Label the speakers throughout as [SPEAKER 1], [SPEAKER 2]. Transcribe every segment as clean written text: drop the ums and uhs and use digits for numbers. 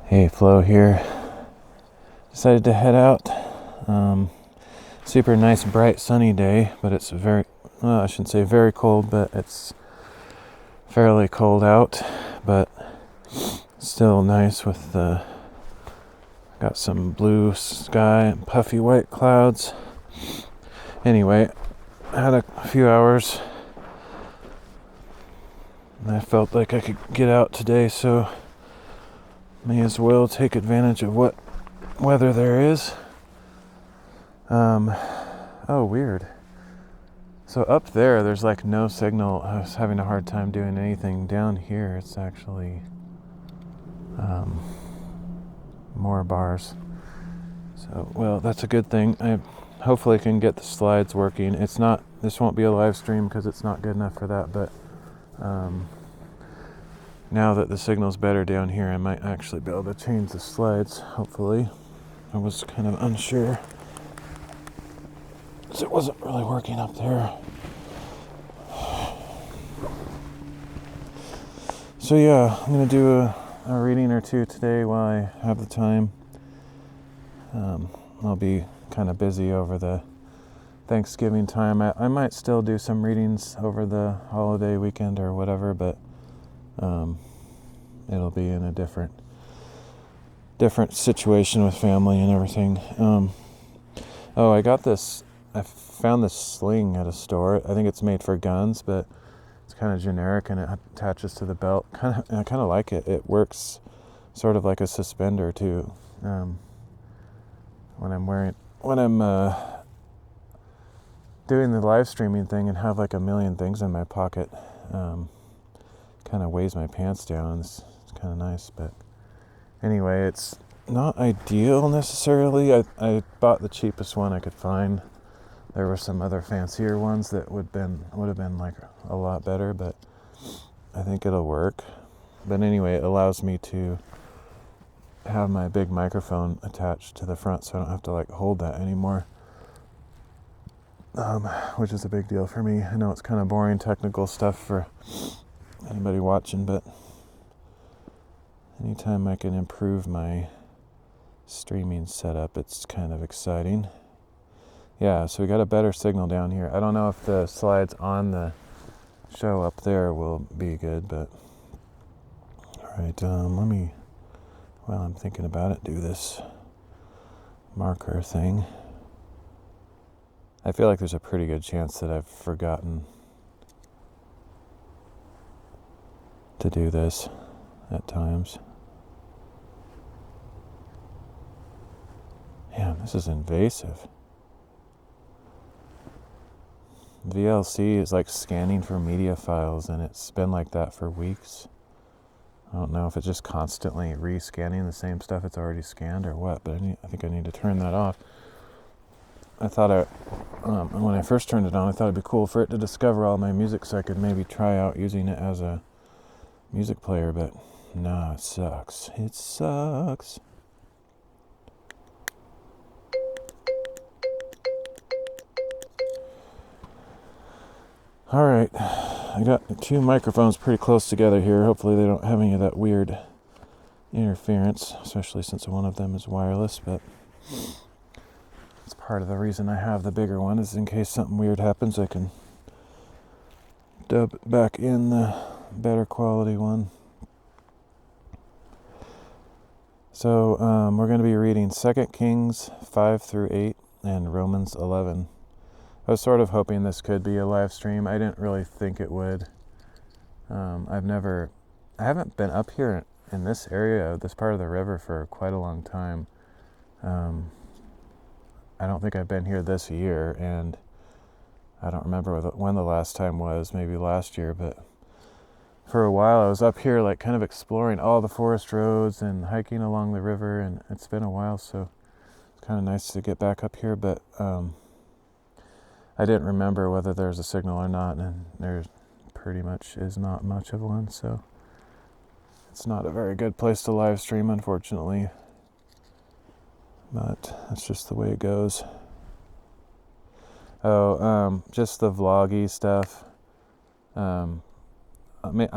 [SPEAKER 1] Hey, Flo here. Decided to head out. Super nice, bright, sunny day, but it's I shouldn't say very cold, but it's fairly cold out, but still nice with got some blue sky and puffy white clouds. Anyway, I had a few hours and I felt like I could get out today, so may as well take advantage of what weather there is. Oh, weird. So up there's like no signal. I was having a hard time doing anything. Down here, it's actually more bars. So, well, that's a good thing. I hopefully can get the slides working. This won't be a live stream because it's not good enough for that, but now that the signal's better down here, I might actually be able to change the slides, hopefully. I was kind of unsure, because it wasn't really working up there. So yeah, I'm going to do a reading or two today while I have the time. I'll be kind of busy over the Thanksgiving time. I might still do some readings over the holiday weekend or whatever, but it'll be in a different situation with family and everything. I found this sling at a store. I think it's made for guns, but it's kind of generic and it attaches to the belt. I kind of like it. It works sort of like a suspender too. When I'm doing the live streaming thing and have like a million things in my pocket, kind of weighs my pants down. It's kind of nice, but anyway, it's not ideal necessarily. I bought the cheapest one I could find. There were some other fancier ones that would have been like a lot better, but I think it'll work. But anyway, it allows me to have my big microphone attached to the front, so I don't have to like hold that anymore, which is a big deal for me. I know it's kind of boring technical stuff for anybody watching, but anytime I can improve my streaming setup, it's kind of exciting. Yeah, so we got a better signal down here. I don't know if the slides on the show up there will be good, but alright, let me, while I'm thinking about it, do this marker thing. I feel like there's a pretty good chance that I've forgotten to do this at times. Man, this is invasive. VLC is like scanning for media files, and it's been like that for weeks. I don't know if it's just constantly re-scanning the same stuff it's already scanned or what, but I think I need to turn that off. I thought when I first turned it on, I thought it'd be cool for it to discover all my music so I could maybe try out using it as a music player, but no, it sucks. It sucks. Alright, I got two microphones pretty close together here. Hopefully they don't have any of that weird interference, especially since one of them is wireless, but it's part of the reason I have the bigger one, is in case something weird happens, I can dub back in the better quality one. So we're going to be reading 2 Kings 5 through 8 and Romans 11. I was sort of hoping this could be a live stream. I didn't really think it would. I haven't been up here in this area, this part of the river, for quite a long time. I don't think I've been here this year, and I don't remember when the last time was, maybe last year, but for a while I was up here like kind of exploring all the forest roads and hiking along the river, and it's been a while, so it's kind of nice to get back up here, but I didn't remember whether there's a signal or not, and there pretty much is not much of one, so it's not a very good place to live stream, unfortunately. But that's just the way it goes. Just the vloggy stuff. I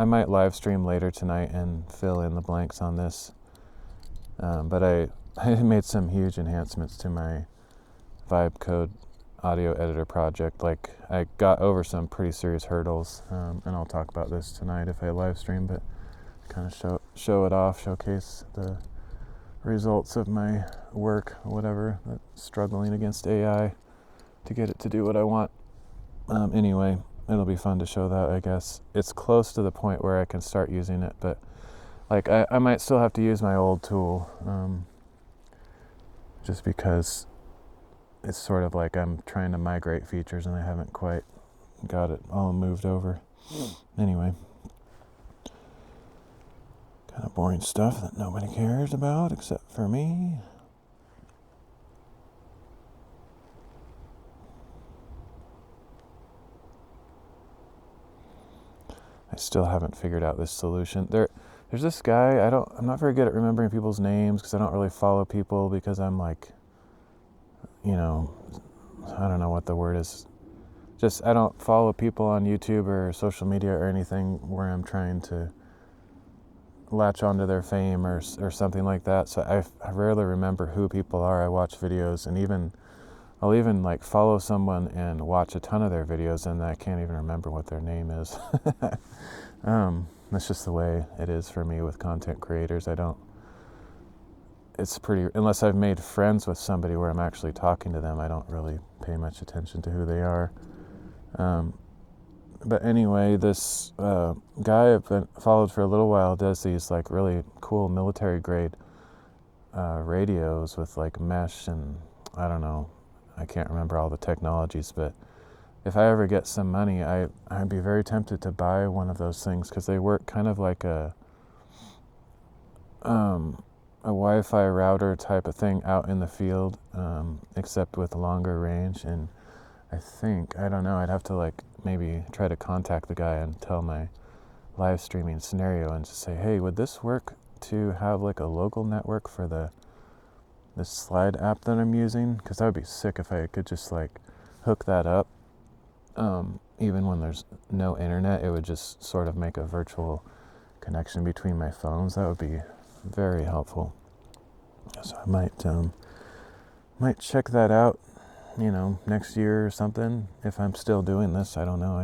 [SPEAKER 1] might live stream later tonight and fill in the blanks on this. But I made some huge enhancements to my Vibe Code audio editor project. Like, I got over some pretty serious hurdles, and I'll talk about this tonight if I live stream, but kind of show it off, showcase the results of my work, whatever, struggling against AI to get it to do what I want. Anyway, it'll be fun to show that, I guess. It's close to the point where I can start using it, but like I might still have to use my old tool, just because it's sort of like I'm trying to migrate features and I haven't quite got it all moved over. Anyway, kind of boring stuff that nobody cares about except for me. I still haven't figured out this solution. There's this guy, I'm not very good at remembering people's names because I don't really follow people because I'm like, I don't know what the word is. Just, I don't follow people on YouTube or social media or anything where I'm trying to latch onto their fame or something like that. So I rarely remember who people are. I watch videos, and I'll even like follow someone and watch a ton of their videos, and I can't even remember what their name is. That's just the way it is for me with content creators. Unless I've made friends with somebody where I'm actually talking to them, I don't really pay much attention to who they are. But anyway, this guy I've been followed for a little while does these like really cool military grade radios with like mesh, and I don't know, I can't remember all the technologies, but if I ever get some money, I'd be very tempted to buy one of those things because they work kind of like a Wi-Fi router type of thing out in the field, except with longer range. And I don't know, I'd have to like maybe try to contact the guy and tell my live streaming scenario and just say, hey, would this work to have like a local network for this slide app that I'm using? Because that would be sick if I could just like hook that up. Even when there's no internet, it would just sort of make a virtual connection between my phones. That would be very helpful. So I might check that out, next year or something, if I'm still doing this. I don't know.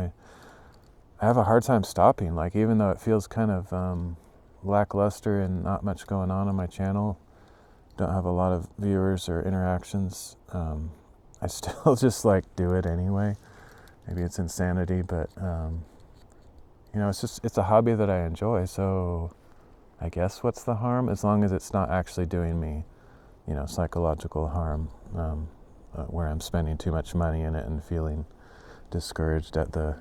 [SPEAKER 1] I have a hard time stopping. Like, even though it feels kind of lackluster and not much going on my channel, don't have a lot of viewers or interactions, I still just like do it anyway. Maybe it's insanity, but it's a hobby that I enjoy. So I guess what's the harm? As long as it's not actually doing me, psychological harm, where I'm spending too much money in it and feeling discouraged at the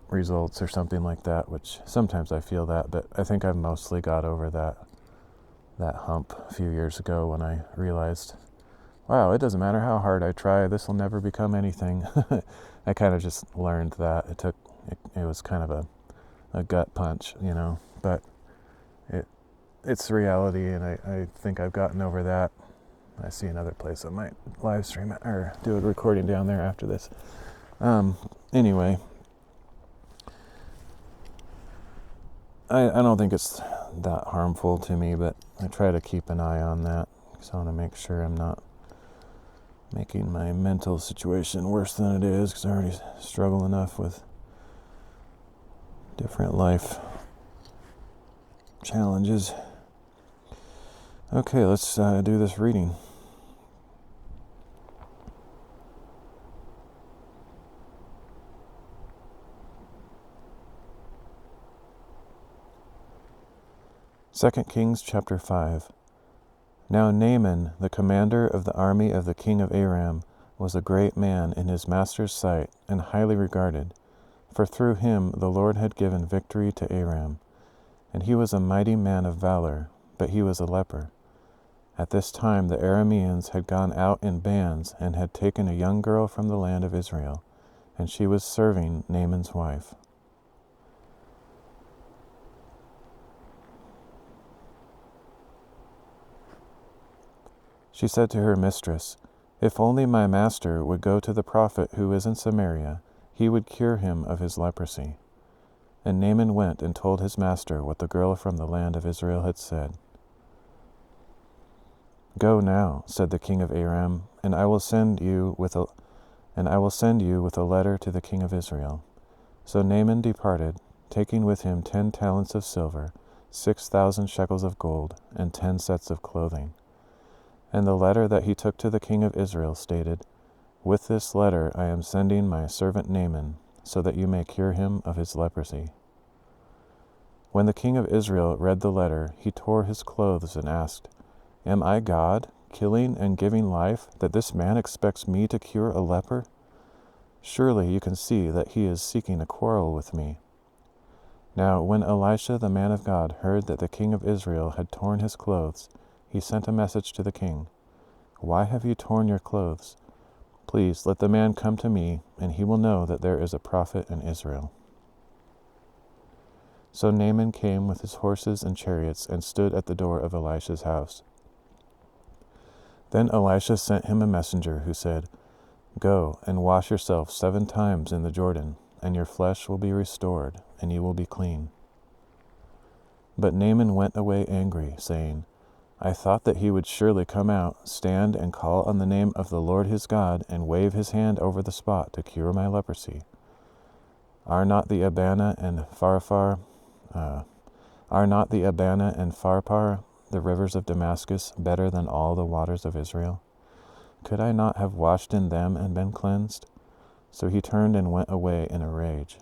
[SPEAKER 1] results or something like that, which sometimes I feel that, but I think I've mostly got over that hump a few years ago when I realized, wow, it doesn't matter how hard I try, this will never become anything. I kind of just learned that. It was kind of a gut punch, but it's reality, and I think I've gotten over that. I see another place I might live stream it or do a recording down there after this. Anyway, I don't think it's that harmful to me, but I try to keep an eye on that because I want to make sure I'm not making my mental situation worse than it is, because I already struggle enough with different life challenges. Okay, let's do this reading. Second Kings chapter 5. Now Naaman, the commander of the army of the king of Aram, was a great man in his master's sight and highly regarded, for through him the Lord had given victory to Aram. And he was a mighty man of valor, but he was a leper. At this time the Arameans had gone out in bands and had taken a young girl from the land of Israel, and she was serving Naaman's wife. She said to her mistress, "If only my master would go to the prophet who is in Samaria, he would cure him of his leprosy." And Naaman went and told his master what the girl from the land of Israel had said. "Go now," said the king of Aram, and I will send you with a letter to the king of Israel. So Naaman departed, taking with him 10 talents of silver, 6,000 shekels of gold, and 10 sets of clothing. And the letter that he took to the king of Israel stated, "With this letter I am sending my servant Naaman, so that you may cure him of his leprosy." When the king of Israel read the letter, he tore his clothes and asked, "Am I God, killing and giving life, that this man expects me to cure a leper? Surely you can see that he is seeking a quarrel with me." Now when Elisha the man of God heard that the king of Israel had torn his clothes, he sent a message to the king, "Why have you torn your clothes? Please let the man come to me, and he will know that there is a prophet in Israel." So Naaman came with his horses and chariots and stood at the door of Elisha's house. Then Elisha sent him a messenger who said, "Go and wash yourself 7 times in the Jordan, and your flesh will be restored, and you will be clean." But Naaman went away angry, saying, "I thought that he would surely come out, stand and call on the name of the Lord his God, and wave his hand over the spot to cure my leprosy. Are not the Abana and Pharpar, the rivers of Damascus, better than all the waters of Israel? Could I not have washed in them and been cleansed?" So he turned and went away in a rage.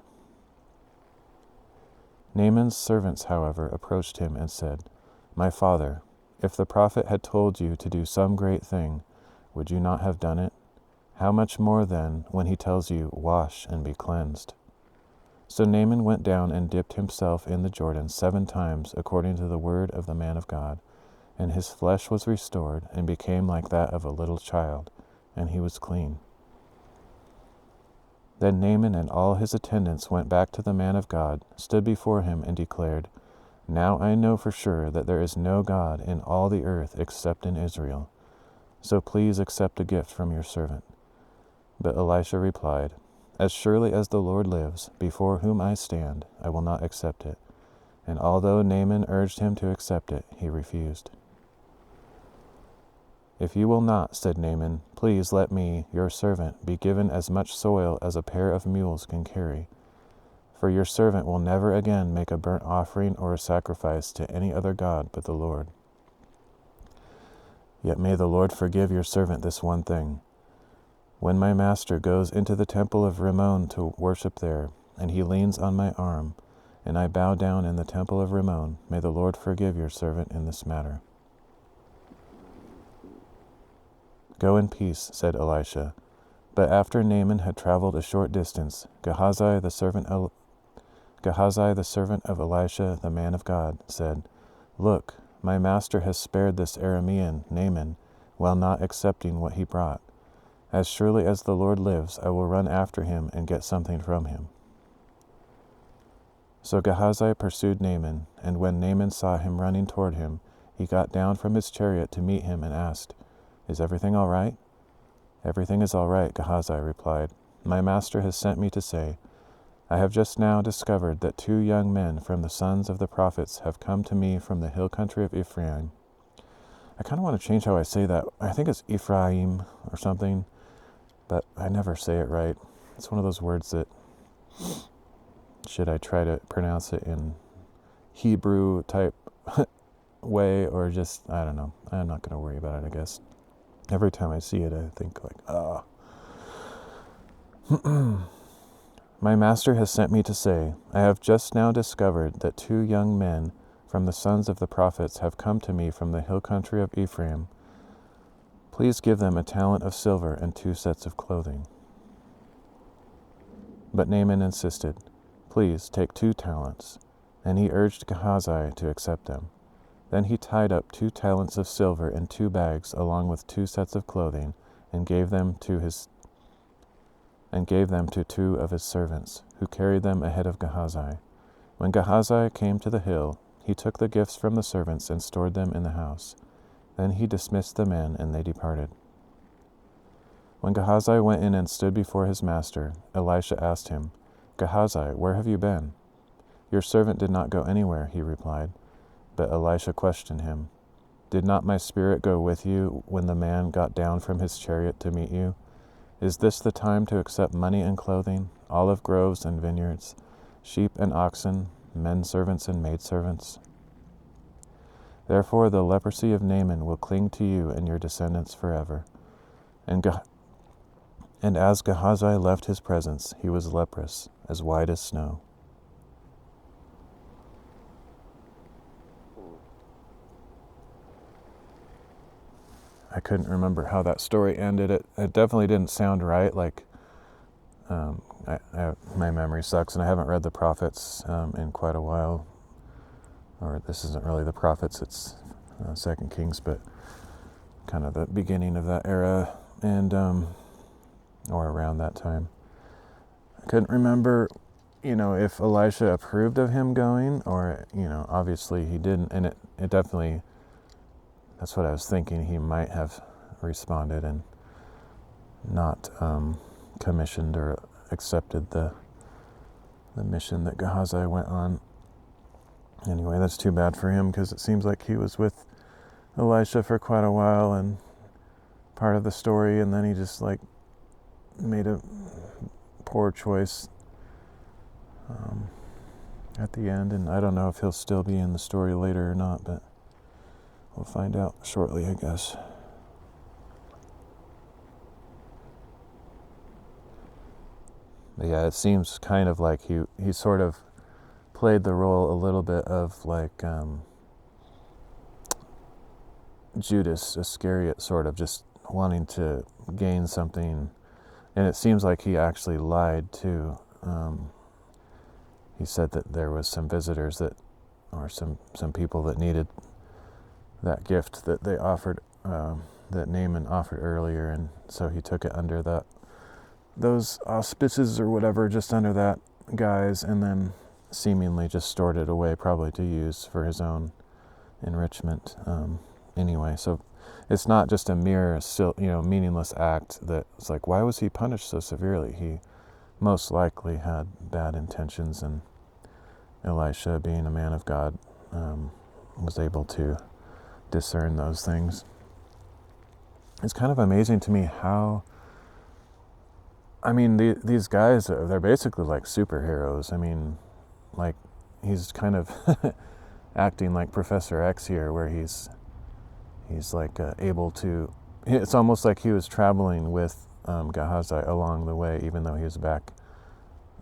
[SPEAKER 1] Naaman's servants, however, approached him and said, "My father, if the prophet had told you to do some great thing, would you not have done it? How much more then when he tells you, 'Wash and be cleansed'?" So Naaman went down and dipped himself in the Jordan 7 times according to the word of the man of God, and his flesh was restored and became like that of a little child, and he was clean. Then Naaman and all his attendants went back to the man of God, stood before him, and declared, "Now I know for sure that there is no God in all the earth except in Israel. So please accept a gift from your servant." But Elisha replied, "As surely as the Lord lives, before whom I stand, I will not accept it." And although Naaman urged him to accept it, he refused. "If you will not," said Naaman, "please let me, your servant, be given as much soil as a pair of mules can carry. For your servant will never again make a burnt offering or a sacrifice to any other god but the Lord. Yet may the Lord forgive your servant this one thing. When my master goes into the temple of Rimmon to worship there, and he leans on my arm, and I bow down in the temple of Rimmon, may the Lord forgive your servant in this matter." "Go in peace," said Elisha. But after Naaman had traveled a short distance, Gehazi, the servant of Elisha, the man of God, said, "Look, my master has spared this Aramean, Naaman, while not accepting what he brought. As surely as the Lord lives, I will run after him and get something from him." So Gehazi pursued Naaman, and when Naaman saw him running toward him, he got down from his chariot to meet him and asked, "Is everything all right?" "Everything is all right," Gehazi replied. "My master has sent me to say, I have just now discovered that 2 young men from the sons of the prophets have come to me from the hill country of Ephraim." I kind of want to change how I say that. I think it's Ephraim or something, but I never say it right. It's one of those words that, should I try to pronounce it in Hebrew type way, or just, I don't know. I'm not going to worry about it, I guess. Every time I see it, I think like, "My master has sent me to say, I have just now discovered that 2 young men from the sons of the prophets have come to me from the hill country of Ephraim. Please give them a talent of silver and 2 sets of clothing." But Naaman insisted, "Please take 2 talents. And he urged Gehazi to accept them. Then he tied up 2 talents of silver in 2 bags along with 2 sets of clothing, and gave them to 2 of his servants, who carried them ahead of Gehazi. When Gehazi came to the hill, he took the gifts from the servants and stored them in the house. Then he dismissed the men, and they departed. When Gehazi went in and stood before his master, Elisha asked him, "Gehazi, where have you been?" "Your servant did not go anywhere," he replied. But Elisha questioned him, Did not my spirit go with you when the man got down from his chariot to meet you? Is this the time to accept money and clothing, olive groves and vineyards, sheep and oxen, men servants and maidservants? Therefore the leprosy of Naaman will cling to you and your descendants forever. And as Gehazi left his presence, he was leprous, as white as snow. I couldn't remember how that story ended. It definitely didn't sound right. Like, my memory sucks, and I haven't read the prophets in quite a while. Or this isn't really the prophets, it's 2 Kings, but kind of the beginning of that era, and or around that time. I couldn't remember, if Elisha approved of him going, or, obviously he didn't, and it definitely, that's what I was thinking, he might have responded and not commissioned or accepted the mission that Gehazi went on. Anyway, that's too bad for him, because it seems like he was with Elisha for quite a while and part of the story, and then he just made a poor choice at the end, and I don't know if he'll still be in the story later or not, but we'll find out shortly, I guess. But yeah, it seems kind of like he sort of played the role a little bit of Judas Iscariot, sort of just wanting to gain something, and it seems like he actually lied too. He said that there was some visitors or some people that needed that gift that they offered, that Naaman offered earlier, and so he took it under those auspices or whatever, just under that guise, and then seemingly just stored it away, probably to use for his own enrichment. Anyway, so it's not just a mere, meaningless act that it's like, why was he punished so severely? He most likely had bad intentions, and Elisha, being a man of God, was able to discern those things. It's kind of amazing to me how, these guys, they're basically like superheroes. He's kind of acting like Professor X here, where he's able to, it's almost like he was traveling with Gehazi along the way, even though he was back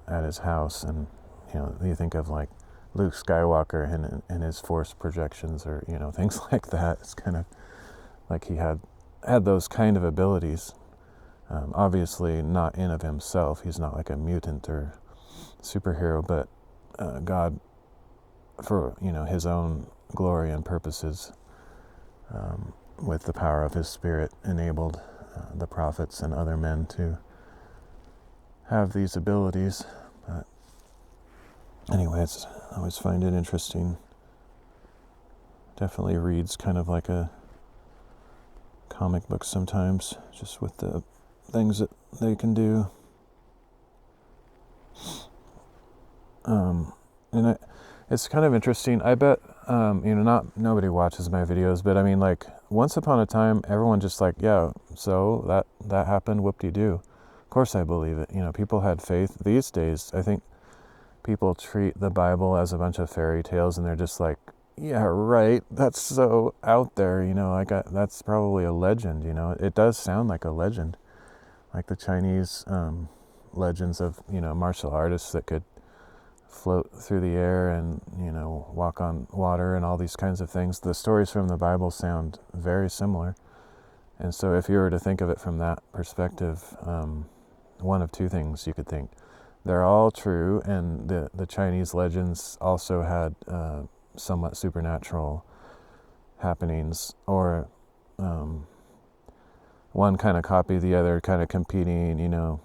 [SPEAKER 1] at his house. And you think of like Luke Skywalker and his force projections, or things like that. It's kind of like he had those kind of abilities. Obviously not in of himself, he's not like a mutant or superhero, but God, for his own glory and purposes, with the power of his Spirit, enabled the prophets and other men to have these abilities. But anyway, I always find it interesting. Definitely reads kind of like a comic book sometimes, just with the things that they can do. And it's kind of interesting. I bet, nobody watches my videos, but once upon a time, everyone just yeah, so that happened, whoop-de-doo. Of course I believe it. People had faith. These days, I think people treat the Bible as a bunch of fairy tales, and they're just like, yeah, right, that's so out there, that's probably a legend, It does sound like a legend, like the Chinese legends of, martial artists that could float through the air and, walk on water and all these kinds of things. The stories from the Bible sound very similar. And so if you were to think of it from that perspective, one of two things you could think. They're all true, and the Chinese legends also had somewhat supernatural happenings, or one kind of copied the other, kind of competing,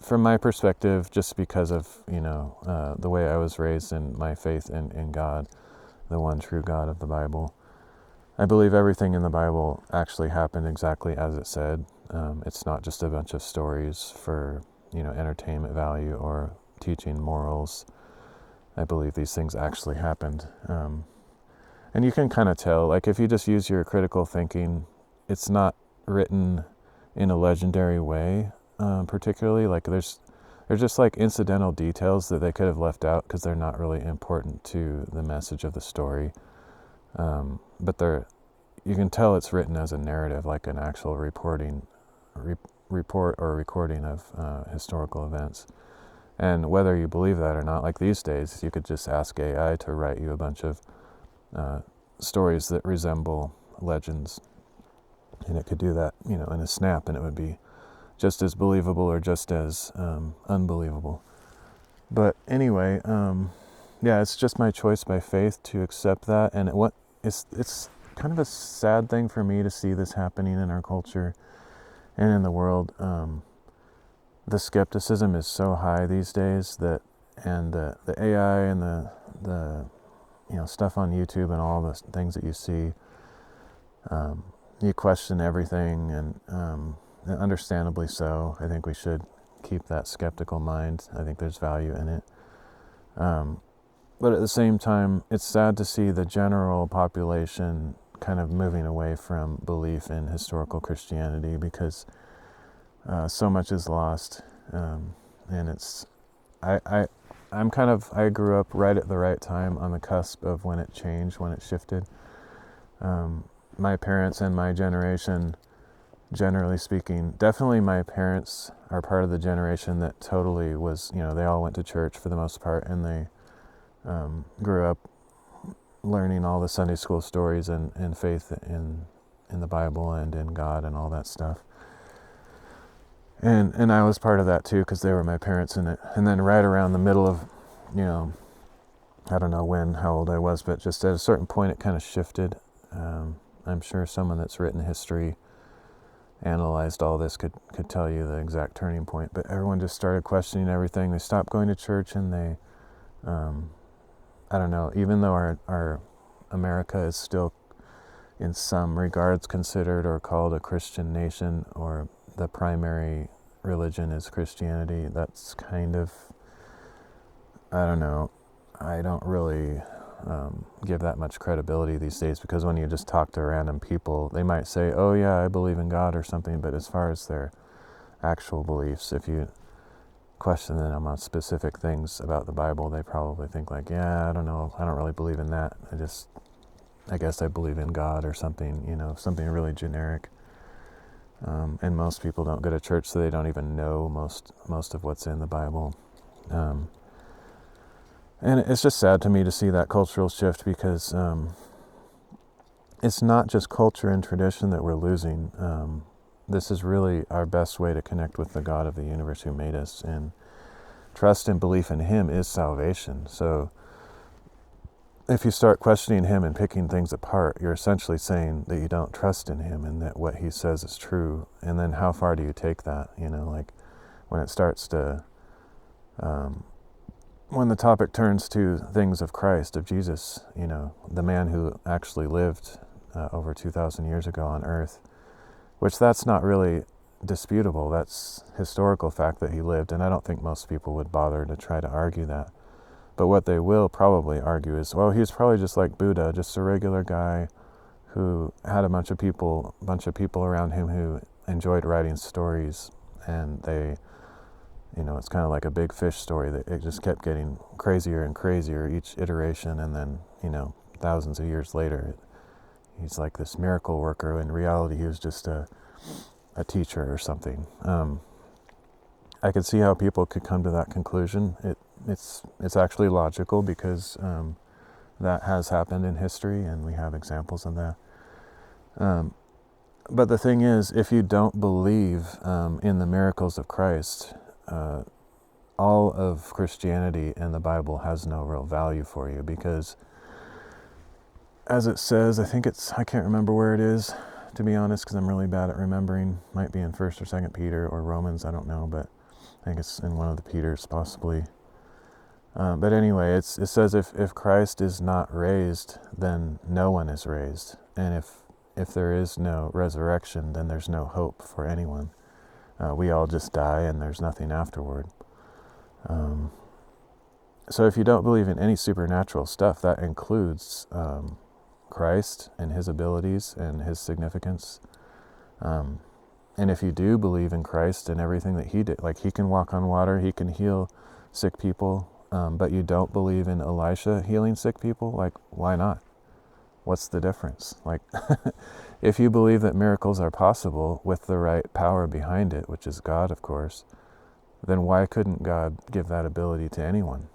[SPEAKER 1] from my perspective, just because of, the way I was raised in my faith in God, the one true God of the Bible. I believe everything in the Bible actually happened exactly as it said. It's not just a bunch of stories for, entertainment value or teaching morals. I believe these things actually happened. And you can kind of tell, like if you just use your critical thinking, it's not written in a legendary way, particularly. Like there's just like incidental details that they could have left out because they're not really important to the message of the story. But you can tell it's written as a narrative, like an actual report or recording of historical events. And whether you believe that or not, like these days, you could just ask AI to write you a bunch of stories that resemble legends, and it could do that, in a snap, and it would be just as believable or just as unbelievable. But anyway, yeah, it's just my choice by faith to accept that, and it's kind of a sad thing for me to see this happening in our culture and in the world. The skepticism is so high these days and the AI and the stuff on YouTube and all the things that you see, you question everything, and understandably so. I think we should keep that skeptical mind. I think there's value in it. But at the same time, it's sad to see the general population kind of moving away from belief in historical Christianity because so much is lost, and it's I grew up right at the right time on the cusp of when it changed, when it shifted. My parents and my generation, generally speaking, definitely my parents are part of the generation that totally was, they all went to church for the most part, and they grew up learning all the Sunday school stories and faith in the Bible and in God and all that stuff. And I was part of that too, because they were my parents in it. And then right around the middle of, I don't know how old I was, but just at a certain point it kind of shifted. I'm sure someone that's written history, analyzed all this, could tell you the exact turning point. But everyone just started questioning everything. They stopped going to church, and they, I don't know, even though our America is still in some regards considered or called a Christian nation, or the primary religion is Christianity, that's kind of, I don't know, I don't really give that much credibility these days, because when you just talk to random people, they might say, oh yeah, I believe in God or something, but as far as their actual beliefs, if you question them on specific things about the Bible, they probably think like, yeah, I don't know, I don't really believe in that, I guess I believe in God or something, something really generic. And most people don't go to church, so they don't even know most of what's in the Bible. And it's just sad to me to see that cultural shift, because it's not just culture and tradition that we're losing. This is really our best way to connect with the God of the universe who made us, and trust and belief in Him is salvation. So if you start questioning Him and picking things apart, you're essentially saying that you don't trust in Him and that what He says is true. And then how far do you take that? Like when it starts to, when the topic turns to things of Christ, of Jesus, the man who actually lived over 2,000 years ago on earth, which that's not really disputable. That's historical fact that He lived, and I don't think most people would bother to try to argue that. But what they will probably argue is, well, he was probably just like Buddha, just a regular guy who had a bunch of people around him who enjoyed writing stories, and they, it's kind of like a big fish story that it just kept getting crazier and crazier each iteration, and then, thousands of years later, he's like this miracle worker. In reality, he was just a teacher or something. I could see how people could come to that conclusion. It's actually logical, because that has happened in history, and we have examples of that. But the thing is, if you don't believe in the miracles of Christ, all of Christianity and the Bible has no real value for you, because as it says, I can't remember where it is, to be honest, because I'm really bad at remembering. Might be in 1st or 2nd Peter or Romans, I don't know, but I think it's in one of the Peters, possibly. But anyway, it says if Christ is not raised, then no one is raised. And if there is no resurrection, then there's no hope for anyone. We all just die, and there's nothing afterward. So if you don't believe in any supernatural stuff, that includes Christ and his abilities and his significance. And if you do believe in Christ and everything that he did, like he can walk on water, he can heal sick people, but you don't believe in Elisha healing sick people, like why not? What's the difference? Like, if you believe that miracles are possible with the right power behind it, which is God, of course, then why couldn't God give that ability to anyone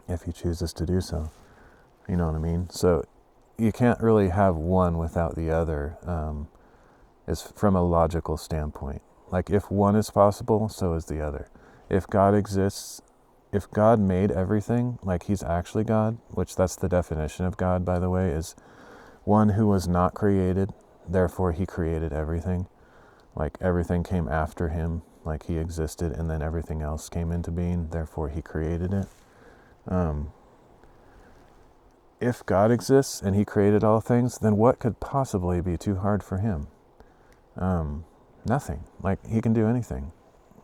[SPEAKER 1] if he chooses to do so? You know what I mean? So you can't really have one without the other, is from a logical standpoint. Like if one is possible, so is the other. If God exists, if God made everything, like he's actually God, which that's the definition of God, by the way, is one who was not created, therefore he created everything. Like everything came after him, like he existed, and then everything else came into being, therefore he created it. If God exists and he created all things, then what could possibly be too hard for him? Nothing. Like he can do anything.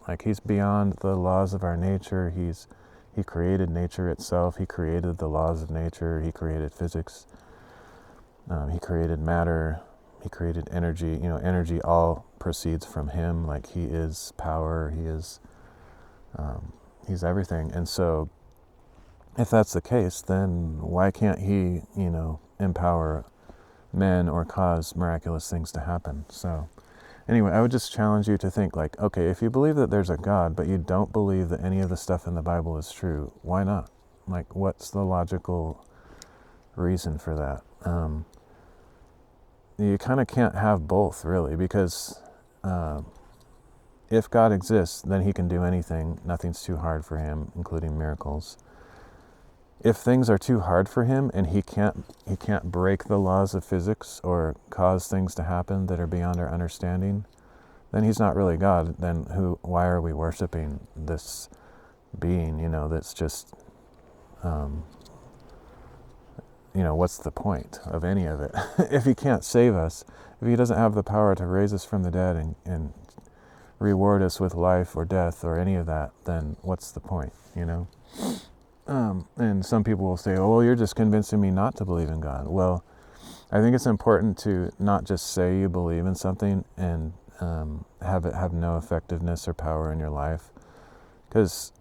[SPEAKER 1] Like he's beyond the laws of our nature. He created nature itself. He created the laws of nature. He created physics. He created matter. He created energy. You know, energy all proceeds from him. Like he is power. He's everything. And so if that's the case, then why can't he, empower men or cause miraculous things to happen? So anyway, I would just challenge you to think like, okay, if you believe that there's a God, but you don't believe that any of the stuff in the Bible is true, why not? Like, what's the logical reason for that? You kind of can't have both, really, because if God exists, then he can do anything. Nothing's too hard for him, including miracles. If things are too hard for him and he can't break the laws of physics or cause things to happen that are beyond our understanding, then he's not really God. Then why are we worshiping this being, that's just, what's the point of any of it? If he can't save us, if he doesn't have the power to raise us from the dead and reward us with life or death or any of that, then what's the point, And some people will say, oh, well, you're just convincing me not to believe in God. Well, I think it's important to not just say you believe in something and have it have no effectiveness or power in your life. Because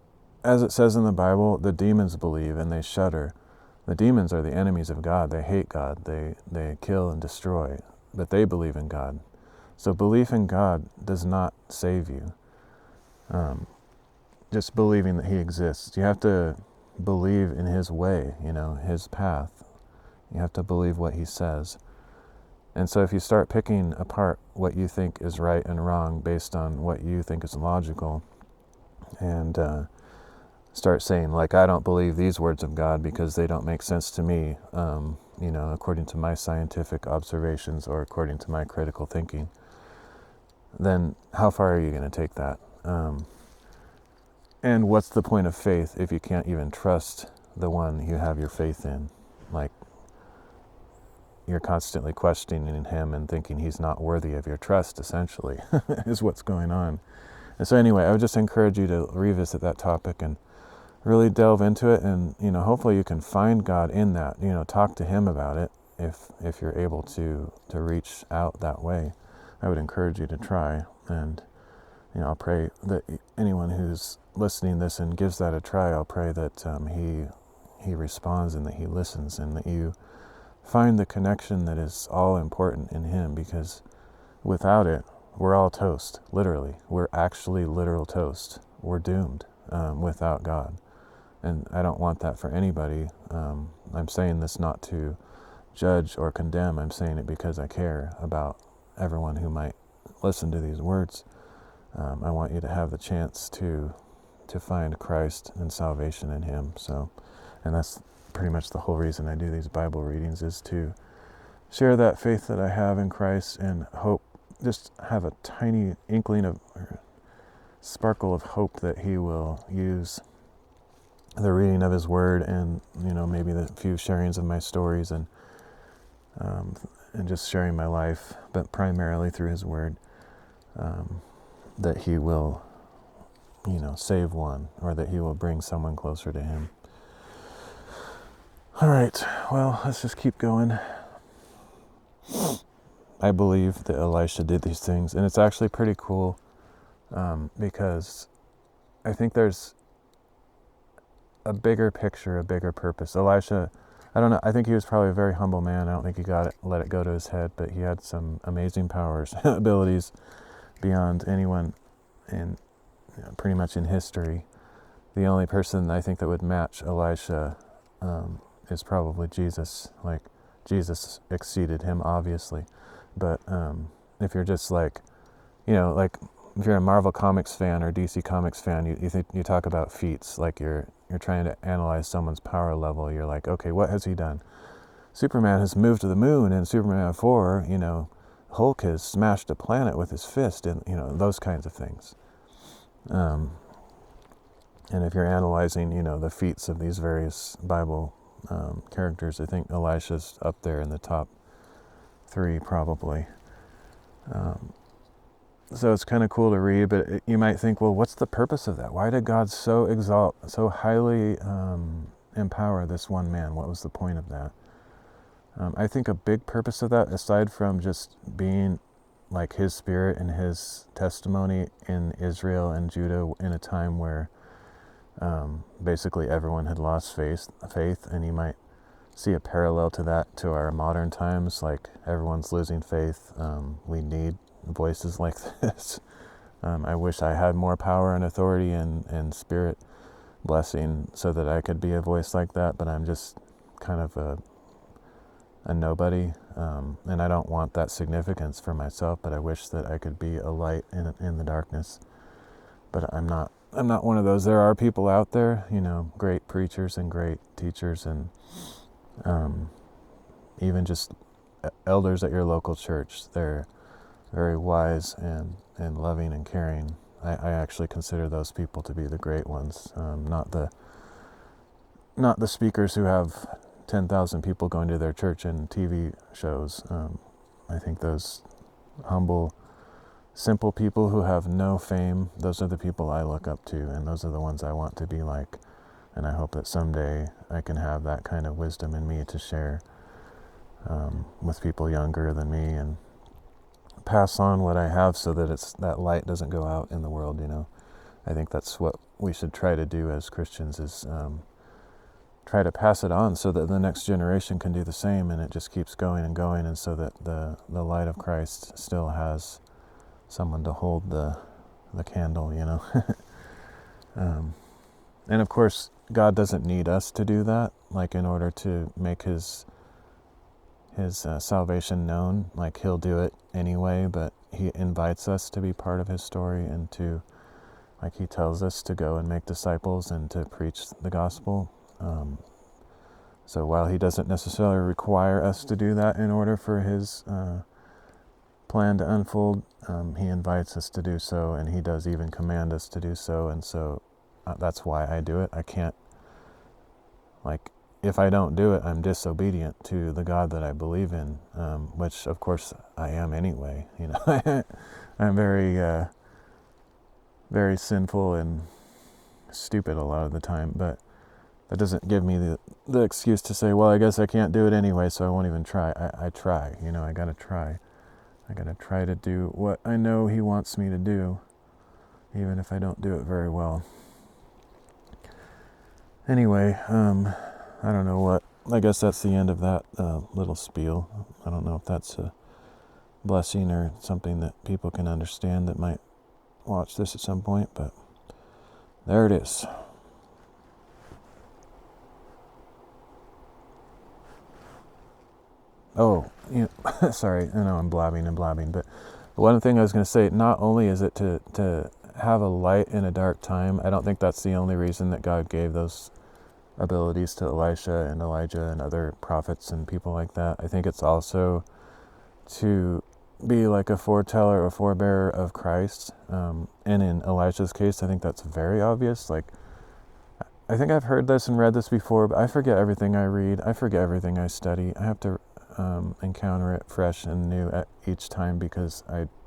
[SPEAKER 1] as it says in the Bible, the demons believe and they shudder. The demons are the enemies of God. They hate God. They kill and destroy. But they believe in God. So belief in God does not save you. Just believing that he exists. You have to believe in his way, his path. You have to believe what he says. And so if you start picking apart what you think is right and wrong based on what you think is logical, and start saying, like, I don't believe these words of God because they don't make sense to me, according to my scientific observations or according to my critical thinking, then how far are you going to take that? And what's the point of faith if you can't even trust the one you have your faith in? Like, you're constantly questioning him and thinking he's not worthy of your trust, essentially, is what's going on. And so anyway, I would just encourage you to revisit that topic and really delve into it. And, hopefully you can find God in that, talk to him about it if you're able to reach out that way. I would encourage you to try. And, I'll pray that anyone who's listening this and gives that a try, I'll pray that he responds and that he listens and that you find the connection that is all important in him, because without it, we're all toast, literally. We're actually literal toast. We're doomed without God. And I don't want that for anybody. I'm saying this not to judge or condemn. I'm saying it because I care about everyone who might listen to these words. I want you to have the chance to find Christ and salvation in him. So, and that's pretty much the whole reason I do these Bible readings, is to share that faith that I have in Christ and hope, just have a tiny inkling of, or sparkle of hope that he will use the reading of his word and, maybe the few sharings of my stories and just sharing my life, but primarily through his word, that he will, save one, or that he will bring someone closer to him. All right, well, let's just keep going. I believe that Elisha did these things, and it's actually pretty cool because I think there's a bigger picture, a bigger purpose. Elisha, I don't know, I think he was probably a very humble man. I don't think he let it go to his head, but he had some amazing powers, abilities beyond anyone in pretty much in history. The only person I think that would match Elisha is probably Jesus. Like, Jesus exceeded him, obviously. But if you're just like, like if you're a Marvel Comics fan or DC Comics fan, you talk about feats, like you're trying to analyze someone's power level. You're like, okay, what has he done? Superman has moved to the moon, and Superman 4, Hulk has smashed a planet with his fist, and those kinds of things. And if you're analyzing, the feats of these various Bible characters, I think Elisha's up there in the top 3 probably. So it's kind of cool to read, but you might think, well, what's the purpose of that? Why did God so highly empower this one man? What was the point of that? I think a big purpose of that, aside from just being like his spirit and his testimony in Israel and Judah in a time where basically everyone had lost faith, and you might see a parallel to that to our modern times, like everyone's losing faith. We need voices like this. I wish I had more power and authority and spirit blessing so that I could be a voice like that, but I'm just kind of a nobody, and I don't want that significance for myself, but I wish that I could be a light in the darkness. But I'm not one of those. There are people out there, great preachers and great teachers, and even just elders at your local church. They're very wise and loving and caring. I actually consider those people to be the great ones, not the speakers who have 10,000 people going to their church and TV shows. I think those humble, simple people who have no fame, those are the people I look up to, and those are the ones I want to be like. And I hope that someday I can have that kind of wisdom in me to share with people younger than me, and pass on what I have so that that light doesn't go out in the world. I think that's what we should try to do as Christians, is try to pass it on so that the next generation can do the same, and it just keeps going and going, and so that the light of Christ still has someone to hold the candle, and of course, God doesn't need us to do that, like in order to make his salvation known. Like, he'll do it anyway, but he invites us to be part of his story, and to, like, he tells us to go and make disciples and to preach the gospel. So while he doesn't necessarily require us to do that in order for his plan to unfold, he invites us to do so, and he does even command us to do so. And so that's why I do it. I can't, like, if I don't do it, I'm disobedient to the God that I believe in, which of course I am anyway. I'm very, very sinful and stupid a lot of the time, but that doesn't give me the excuse to say, well, I guess I can't do it anyway, so I won't even try. I try, I gotta try. I gotta try to do what I know he wants me to do, even if I don't do it very well. Anyway, I don't know what, I guess that's the end of that little spiel. I don't know if that's a blessing or something that people can understand that might watch this at some point, but there it is. Oh, sorry, I know I'm blabbing, but one thing I was going to say, not only is it to have a light in a dark time, I don't think that's the only reason that God gave those abilities to Elisha and Elijah and other prophets and people like that. I think it's also to be like a foreteller or forebearer of Christ. And in Elisha's case, I think that's very obvious. Like, I think I've heard this and read this before, but I forget everything I read. I forget everything I study. I have to encounter it fresh and new at each time, because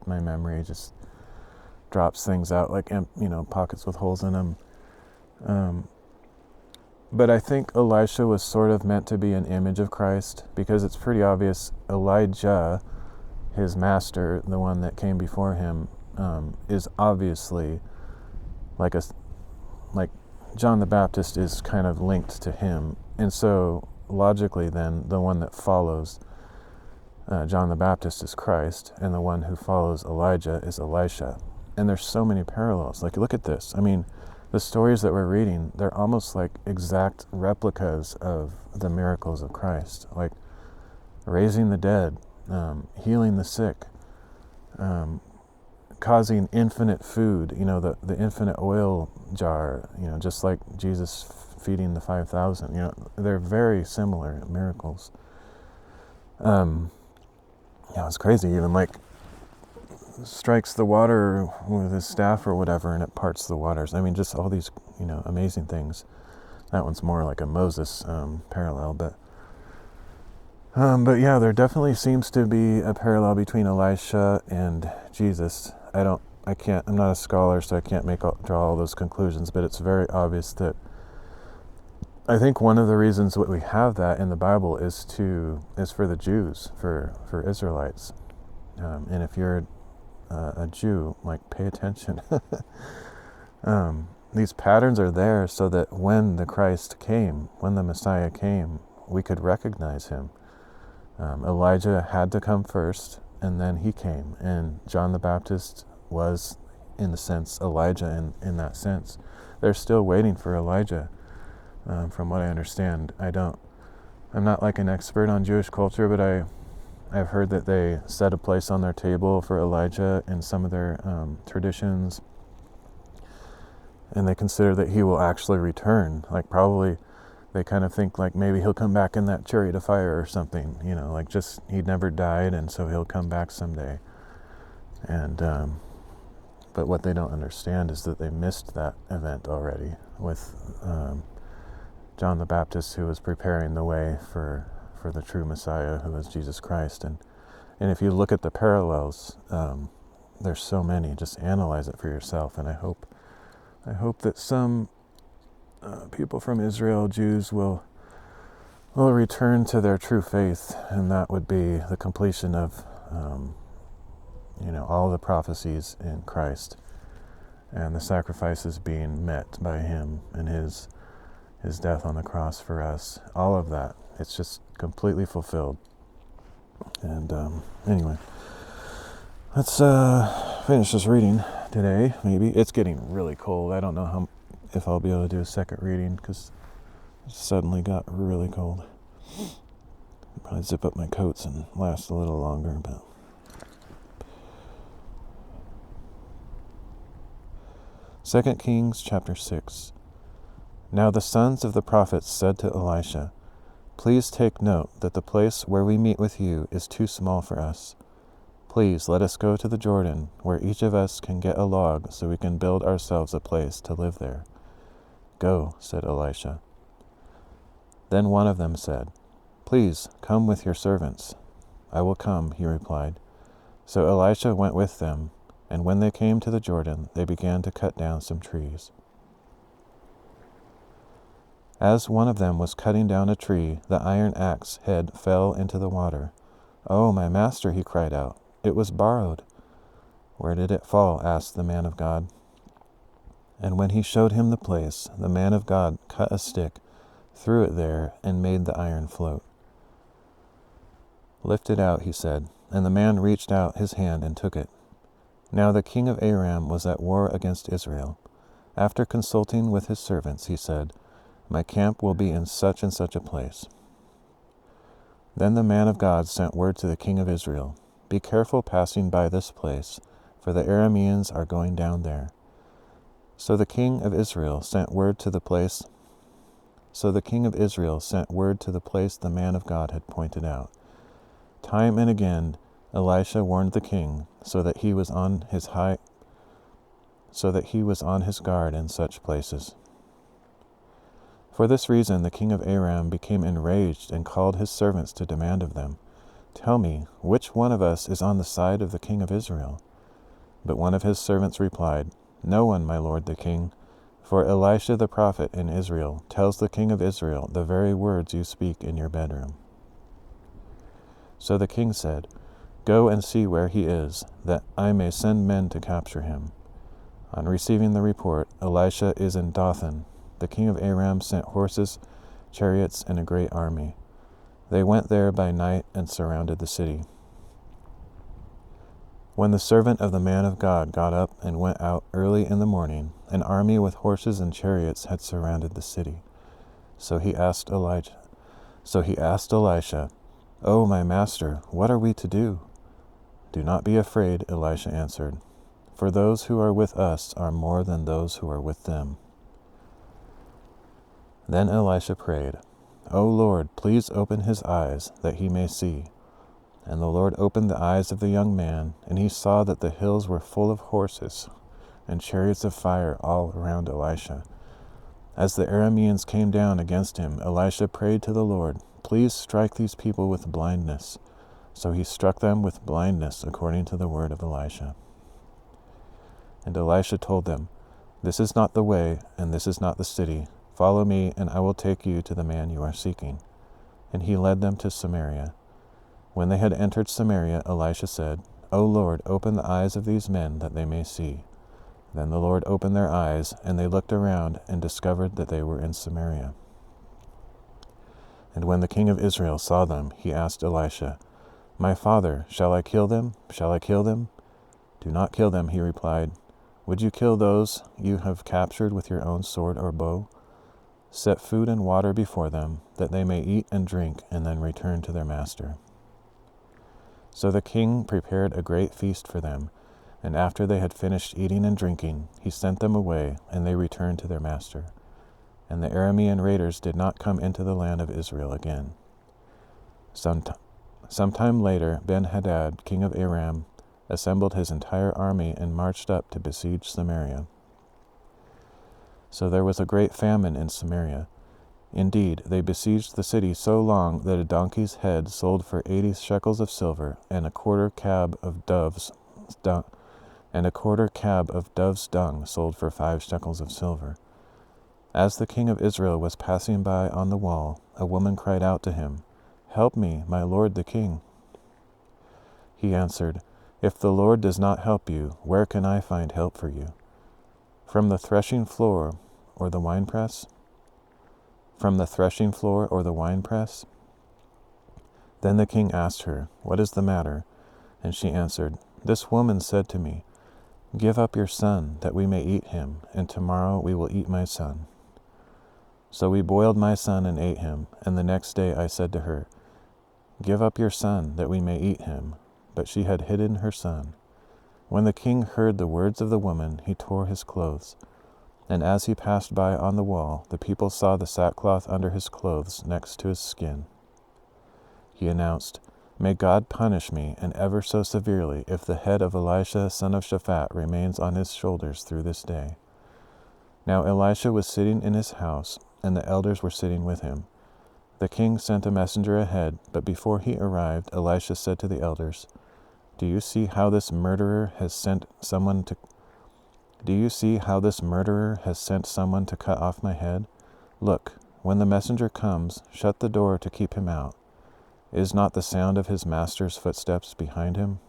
[SPEAKER 1] my memory just drops things out like pockets with holes in them. But I think Elisha was sort of meant to be an image of Christ, because it's pretty obvious Elijah his master, the one that came before him, is obviously like John the Baptist is kind of linked to him. And so logically then, the one that follows John the Baptist is Christ, and the one who follows Elijah is Elisha. And there's so many parallels. Like, look at this. I mean, the stories that we're reading, they're almost like exact replicas of the miracles of Christ, like raising the dead, healing the sick, causing infinite food, the infinite oil jar, just like Jesus feeding the 5,000. They're very similar miracles. It's crazy. Even like strikes the water with his staff or whatever, and it parts the waters. I mean, just all these, amazing things. That one's more like a Moses parallel, but yeah, there definitely seems to be a parallel between Elisha and Jesus. I'm not a scholar, so I can't draw all those conclusions, but it's very obvious that I think one of the reasons that we have that in the Bible is for the Jews, for Israelites. And if you're a Jew, like, pay attention. These patterns are there so that when the Messiah came, we could recognize him. Elijah had to come first, and then he came. And John the Baptist was, in the sense, Elijah in that sense. They're still waiting for Elijah, from what I understand. I'm not like an expert on Jewish culture, but I've heard that they set a place on their table for Elijah in some of their traditions, and they consider that he will actually return. Like, probably they kind of think like maybe he'll come back in that chariot of fire or something, like just he'd never died, and so he'll come back someday. And but what they don't understand is that they missed that event already with John the Baptist, who was preparing the way for the true Messiah, who is Jesus Christ. And if you look at the parallels, there's so many. Just analyze it for yourself. And I hope that some people from Israel, Jews, will return to their true faith, and that would be the completion of all the prophecies in Christ, and the sacrifices being met by him and his death on the cross for us. All of that, it's just completely fulfilled. And anyway, let's finish this reading today. Maybe it's getting really cold. I don't know if I'll be able to do a second reading, because it suddenly got really cold. I'll probably zip up my coats and last a little longer, but 2 Kings chapter 6. Now the sons of the prophets said to Elisha, "Please take note that the place where we meet with you is too small for us. Please let us go to the Jordan, where each of us can get a log so we can build ourselves a place to live there." "Go," said Elisha. Then one of them said, "Please come with your servants." "I will come," he replied. So Elisha went with them, and when they came to the Jordan, they began to cut down some trees. As one of them was cutting down a tree, the iron axe head fell into the water. "Oh, my master," he cried out, "it was borrowed." "Where did it fall?" asked the man of God. And when he showed him the place, the man of God cut a stick, threw it there, and made the iron float. "Lift it out," he said, and the man reached out his hand and took it. Now the king of Aram was at war against Israel. After consulting with his servants, he said, "My camp will be in such and such a place." Then the man of God sent word to the king of Israel, "Be careful passing by this place, for the Arameans are going down there." So the king of Israel sent word to the place the man of God had pointed out. Time and again Elisha warned the king, so that he was on his guard in such places. For this reason the king of Aram became enraged and called his servants to demand of them, "Tell me, which one of us is on the side of the king of Israel?" But one of his servants replied, "No one, my lord the king, for Elisha the prophet in Israel tells the king of Israel the very words you speak in your bedroom." So the king said, Go and see where he is, that I may send men to capture him." On receiving the report, "Elisha is in Dothan," the king of Aram sent horses, chariots, and a great army. They went there by night and surrounded the city. When the servant of the man of God got up and went out early in the morning, an army with horses and chariots had surrounded the city. So he asked Elisha, "Oh, my master, what are we to do?" "Do not be afraid," Elisha answered, "for those who are with us are more than those who are with them." Then Elisha prayed, "O Lord, please open his eyes, that he may see." And the Lord opened the eyes of the young man, and he saw that the hills were full of horses and chariots of fire all around Elisha. As the Arameans came down against him, Elisha prayed to the Lord, "Please strike these people with blindness." So he struck them with blindness according to the word of Elisha. And Elisha told them, "This is not the way, and this is not the city. Follow me, and I will take you to the man you are seeking." And he led them to Samaria. When they had entered Samaria, Elisha said, "O Lord, open the eyes of these men, that they may see." Then the Lord opened their eyes, and they looked around and discovered that they were in Samaria. And when the king of Israel saw them, he asked Elisha, "My father, shall I kill them? Shall I kill them?" "Do not kill them," he replied. "Would you kill those you have captured with your own sword or bow? Set food and water before them, that they may eat and drink, and then return to their master." So the king prepared a great feast for them, and after they had finished eating and drinking, he sent them away, and they returned to their master. And the Aramean raiders did not come into the land of Israel again. Sometime later, Ben-Hadad, king of Aram, assembled his entire army and marched up to besiege Samaria. So there was a great famine in Samaria. Indeed, they besieged the city so long that a donkey's head sold for 80 shekels of silver, and a quarter cab of dove's dung sold for 5 shekels of silver. As the king of Israel was passing by on the wall, a woman cried out to him, "Help me, my lord the king." He answered, "If the Lord does not help you, where can I find help for you? From the threshing floor or the winepress? From the threshing floor or the winepress?" Then the king asked her, "What is the matter?" And she answered, "This woman said to me, 'Give up your son, that we may eat him, and tomorrow we will eat my son.' So we boiled my son and ate him, and the next day I said to her, 'Give up your son, that we may eat him.' But she had hidden her son. When the king heard the words of the woman, he tore his clothes. And as he passed by on the wall, the people saw the sackcloth under his clothes next to his skin. He announced, 'May God punish me, and ever so severely, if the head of Elisha son of Shaphat remains on his shoulders through this day.' Now Elisha was sitting in his house, and the elders were sitting with him. The king sent a messenger ahead, but before he arrived, Elisha said to the elders, Do you see how this murderer has sent someone to cut off my head? Look, when the messenger comes, shut the door to keep him out. Is not the sound of his master's footsteps behind him?"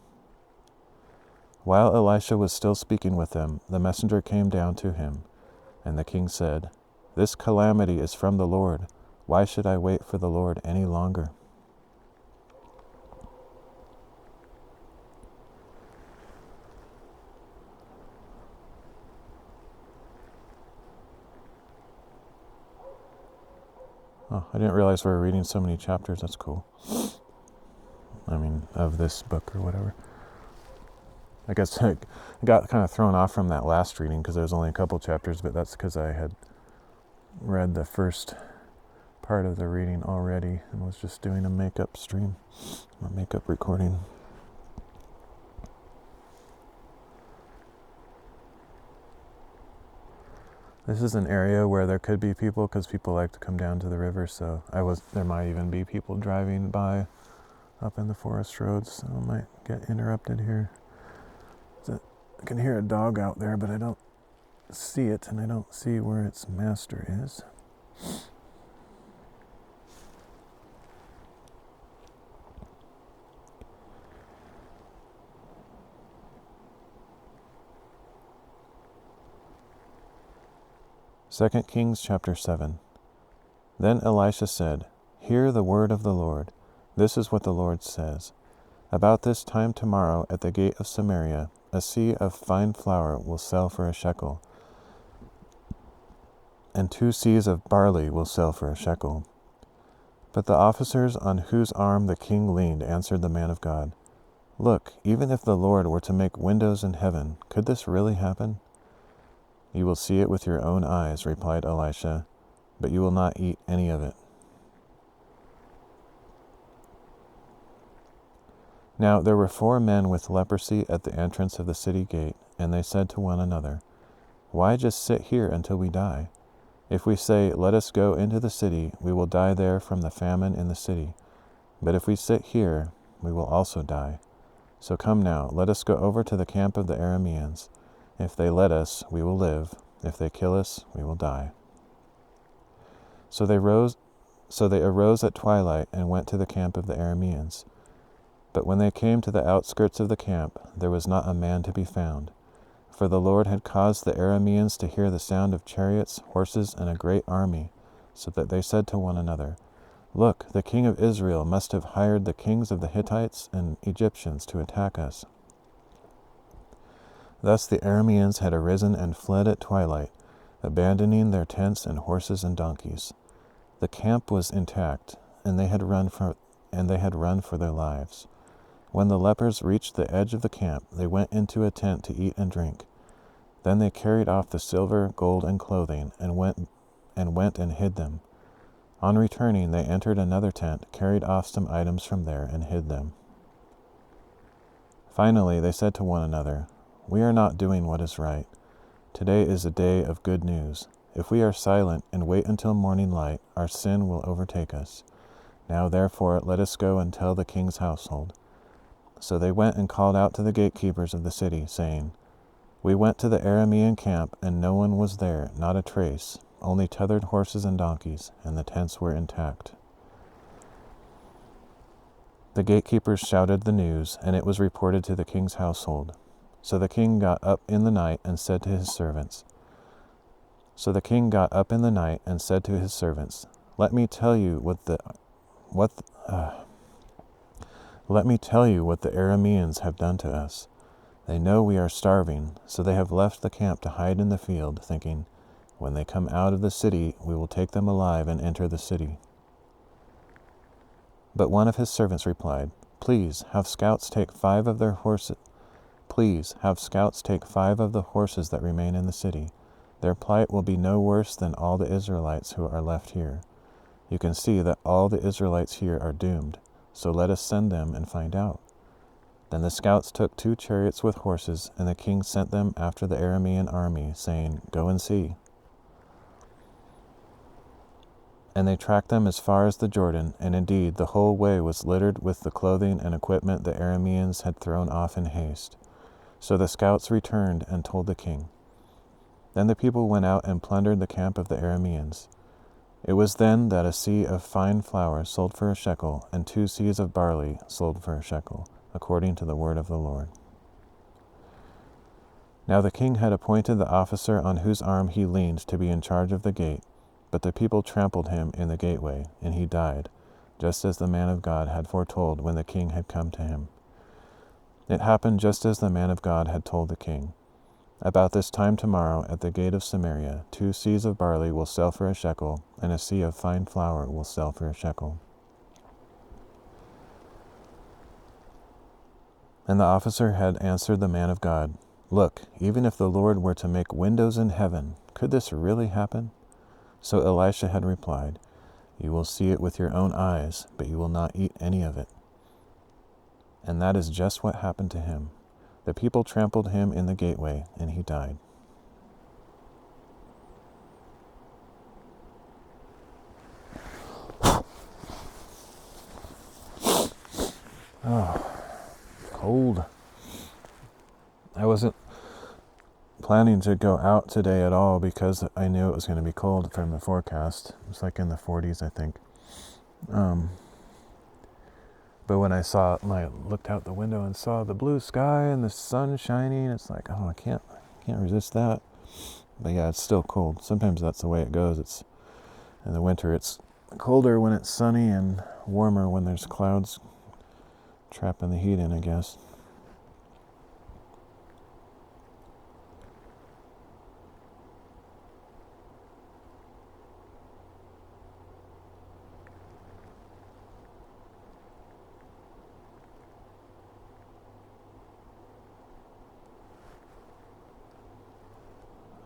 [SPEAKER 1] While Elisha was still speaking with them, the messenger came down to him, and the king said, "This calamity is from the Lord. Why should I wait for the Lord any longer?" Oh, I didn't realize we were reading so many chapters. That's cool. Of this book or whatever. I guess I got kind of thrown off from that last reading because there was only a couple chapters, but that's because I had read the first part of the reading already and was just doing a makeup recording. This is an area where there could be people because people like to come down to the river, so there might even be people driving by up in the forest roads, so I might get interrupted here. I can hear a dog out there, but I don't see it, and I don't see where its master is. 2 Kings chapter 7. Then Elisha said, "Hear the word of the Lord. This is what the Lord says. About this time tomorrow at the gate of Samaria, a seah of fine flour will sell for a shekel, and 2 seahs of barley will sell for a shekel." But the officers on whose arm the king leaned answered the man of God, "Look, even if the Lord were to make windows in heaven, could this really happen?" "You will see it with your own eyes," replied Elisha, "but you will not eat any of it." Now there were 4 men with leprosy at the entrance of the city gate, and they said to one another, "Why just sit here until we die? If we say, 'Let us go into the city,' we will die there from the famine in the city. But if we sit here, we will also die. So come now, let us go over to the camp of the Arameans. If they let us, we will live. If they kill us, we will die." So they arose at twilight and went to the camp of the Arameans. But when they came to the outskirts of the camp, there was not a man to be found. For the Lord had caused the Arameans to hear the sound of chariots, horses, and a great army, so that they said to one another, "Look, the king of Israel must have hired the kings of the Hittites and Egyptians to attack us." Thus the Arameans had arisen and fled at twilight, abandoning their tents and horses and donkeys. The camp was intact, and they had run for their lives. When the lepers reached the edge of the camp, they went into a tent to eat and drink. Then they carried off the silver, gold, and clothing, and went and hid them. On returning, they entered another tent, carried off some items from there, and hid them. Finally, they said to one another, "We are not doing what is right. Today is a day of good news. If we are silent and wait until morning light, our sin will overtake us. Now therefore let us go and tell the king's household." So they went and called out to the gatekeepers of the city, saying, "We went to the Aramean camp, and no one was there, not a trace, only tethered horses and donkeys, and the tents were intact." The gatekeepers shouted the news, and it was reported to the king's household. So the king got up in the night and said to his servants, "Let me tell you what the Arameans have done to us. They know we are starving, so they have left the camp to hide in the field, thinking, 'When they come out of the city, we will take them alive and enter the city.'" But one of his servants replied, Please have scouts take 5 of the horses that remain in the city. Their plight will be no worse than all the Israelites who are left here. You can see that all the Israelites here are doomed, so let us send them and find out." Then the scouts took 2 chariots with horses, and the king sent them after the Aramean army, saying, "Go and see." And they tracked them as far as the Jordan, and indeed the whole way was littered with the clothing and equipment the Arameans had thrown off in haste. So the scouts returned and told the king. Then the people went out and plundered the camp of the Arameans. It was then that a seah of fine flour sold for a shekel, and 2 seahs of barley sold for a shekel, according to the word of the Lord. Now the king had appointed the officer on whose arm he leaned to be in charge of the gate, but the people trampled him in the gateway, and he died, just as the man of God had foretold when the king had come to him. It happened just as the man of God had told the king. About this time tomorrow, at the gate of Samaria, 2 seahs of barley will sell for a shekel, and a seah of fine flour will sell for a shekel. And the officer had answered the man of God, "Look, even if the Lord were to make windows in heaven, could this really happen?" So Elisha had replied, "You will see it with your own eyes, but you will not eat any of it." And that is just what happened to him. The people trampled him in the gateway, and he died. Oh, cold. I wasn't planning to go out today at all because I knew it was going to be cold from the forecast. It was like in the 40s, I think. But when I looked out the window and saw the blue sky and the sun shining, it's like, oh, I can't resist that. But yeah, it's still cold. Sometimes that's the way it goes. It's in the winter, it's colder when it's sunny and warmer when there's clouds trapping the heat in, I guess.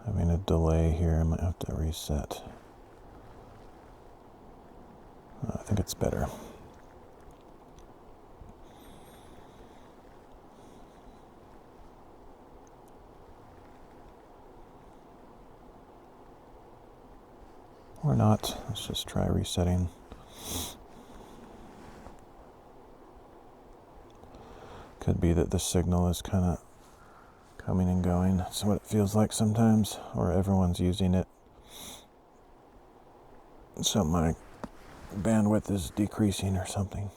[SPEAKER 1] Having a delay here, I might have to reset. I think it's better. Or not. Let's just try resetting. Could be that the signal is kind of coming and going. That's what it feels like sometimes, or everyone's using it. So my bandwidth is decreasing or something.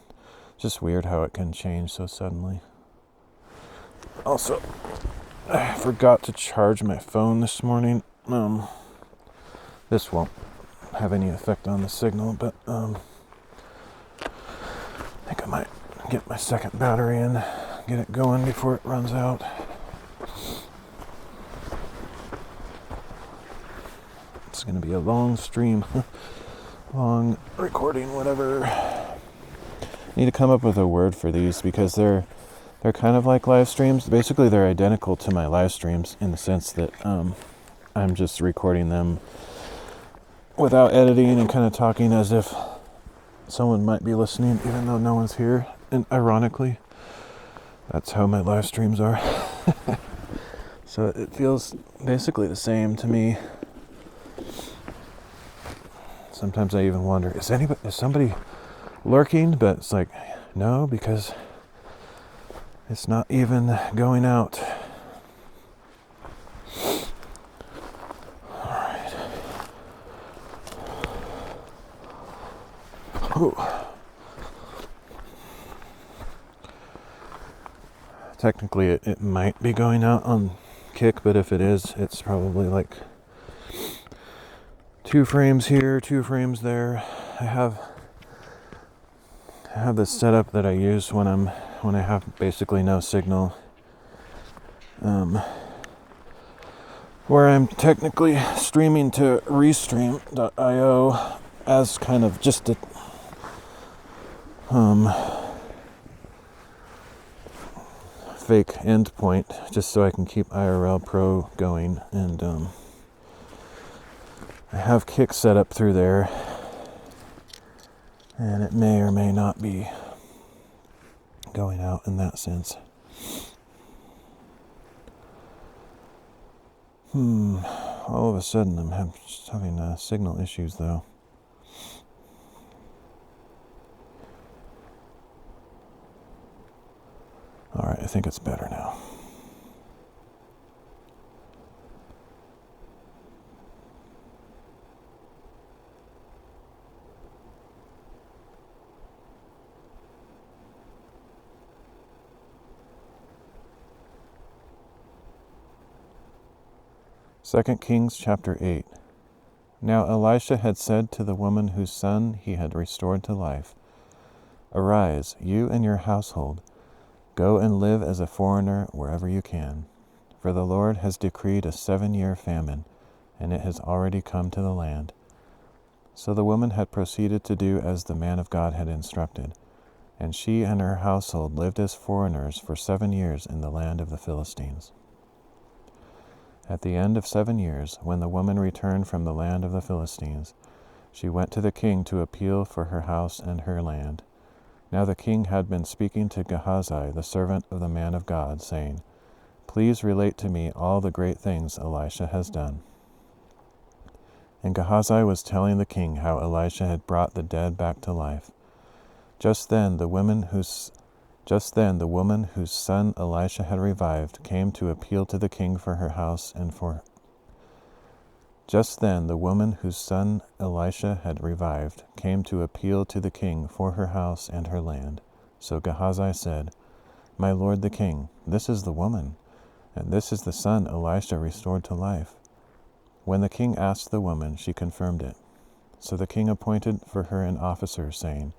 [SPEAKER 1] It's just weird how it can change so suddenly. Also, I forgot to charge my phone this morning. This won't have any effect on the signal, but I think I might get my second battery in, get it going before it runs out. It's going to be a long stream, long recording, whatever. I need to come up with a word for these because they're kind of like live streams. Basically, they're identical to my live streams in the sense that I'm just recording them without editing and kind of talking as if someone might be listening, even though no one's here. And ironically, that's how my live streams are. So it feels basically the same to me. Sometimes I even wonder, is somebody lurking? But it's like, no, because it's not even going out. All right. Ooh. Technically, it might be going out on Kick, but if it is, it's probably like 2 frames here, 2 frames there. I have this setup that I use when I have basically no signal, where I'm technically streaming to Restream.io as kind of just a fake endpoint, just so I can keep IRL Pro going, and I have Kick set up through there, and it may or may not be going out in that sense. All of a sudden I'm having signal issues though. Alright, I think it's better now. Second Kings chapter 8. Now Elisha had said to the woman whose son he had restored to life, "Arise, you and your household, go and live as a foreigner wherever you can, for the Lord has decreed a 7-year famine, and it has already come to the land." So the woman had proceeded to do as the man of God had instructed, and she and her household lived as foreigners for 7 years in the land of the Philistines. At the end of 7 years, when the woman returned from the land of the Philistines, she went to the king to appeal for her house and her land. Now the king had been speaking to Gehazi, the servant of the man of God, saying, "Please relate to me all the great things Elisha has done." And Gehazi was telling the king how Elisha had brought the dead back to life. Just then the woman whose son Elisha had revived came to appeal to the king for her house and for Just then the woman whose son Elisha had revived came to appeal to the king for her house and her land. So Gehazi said, "My lord the king, this is the woman, and this is the son Elisha restored to life." When the king asked the woman, she confirmed it. So the king appointed for her an officer, saying,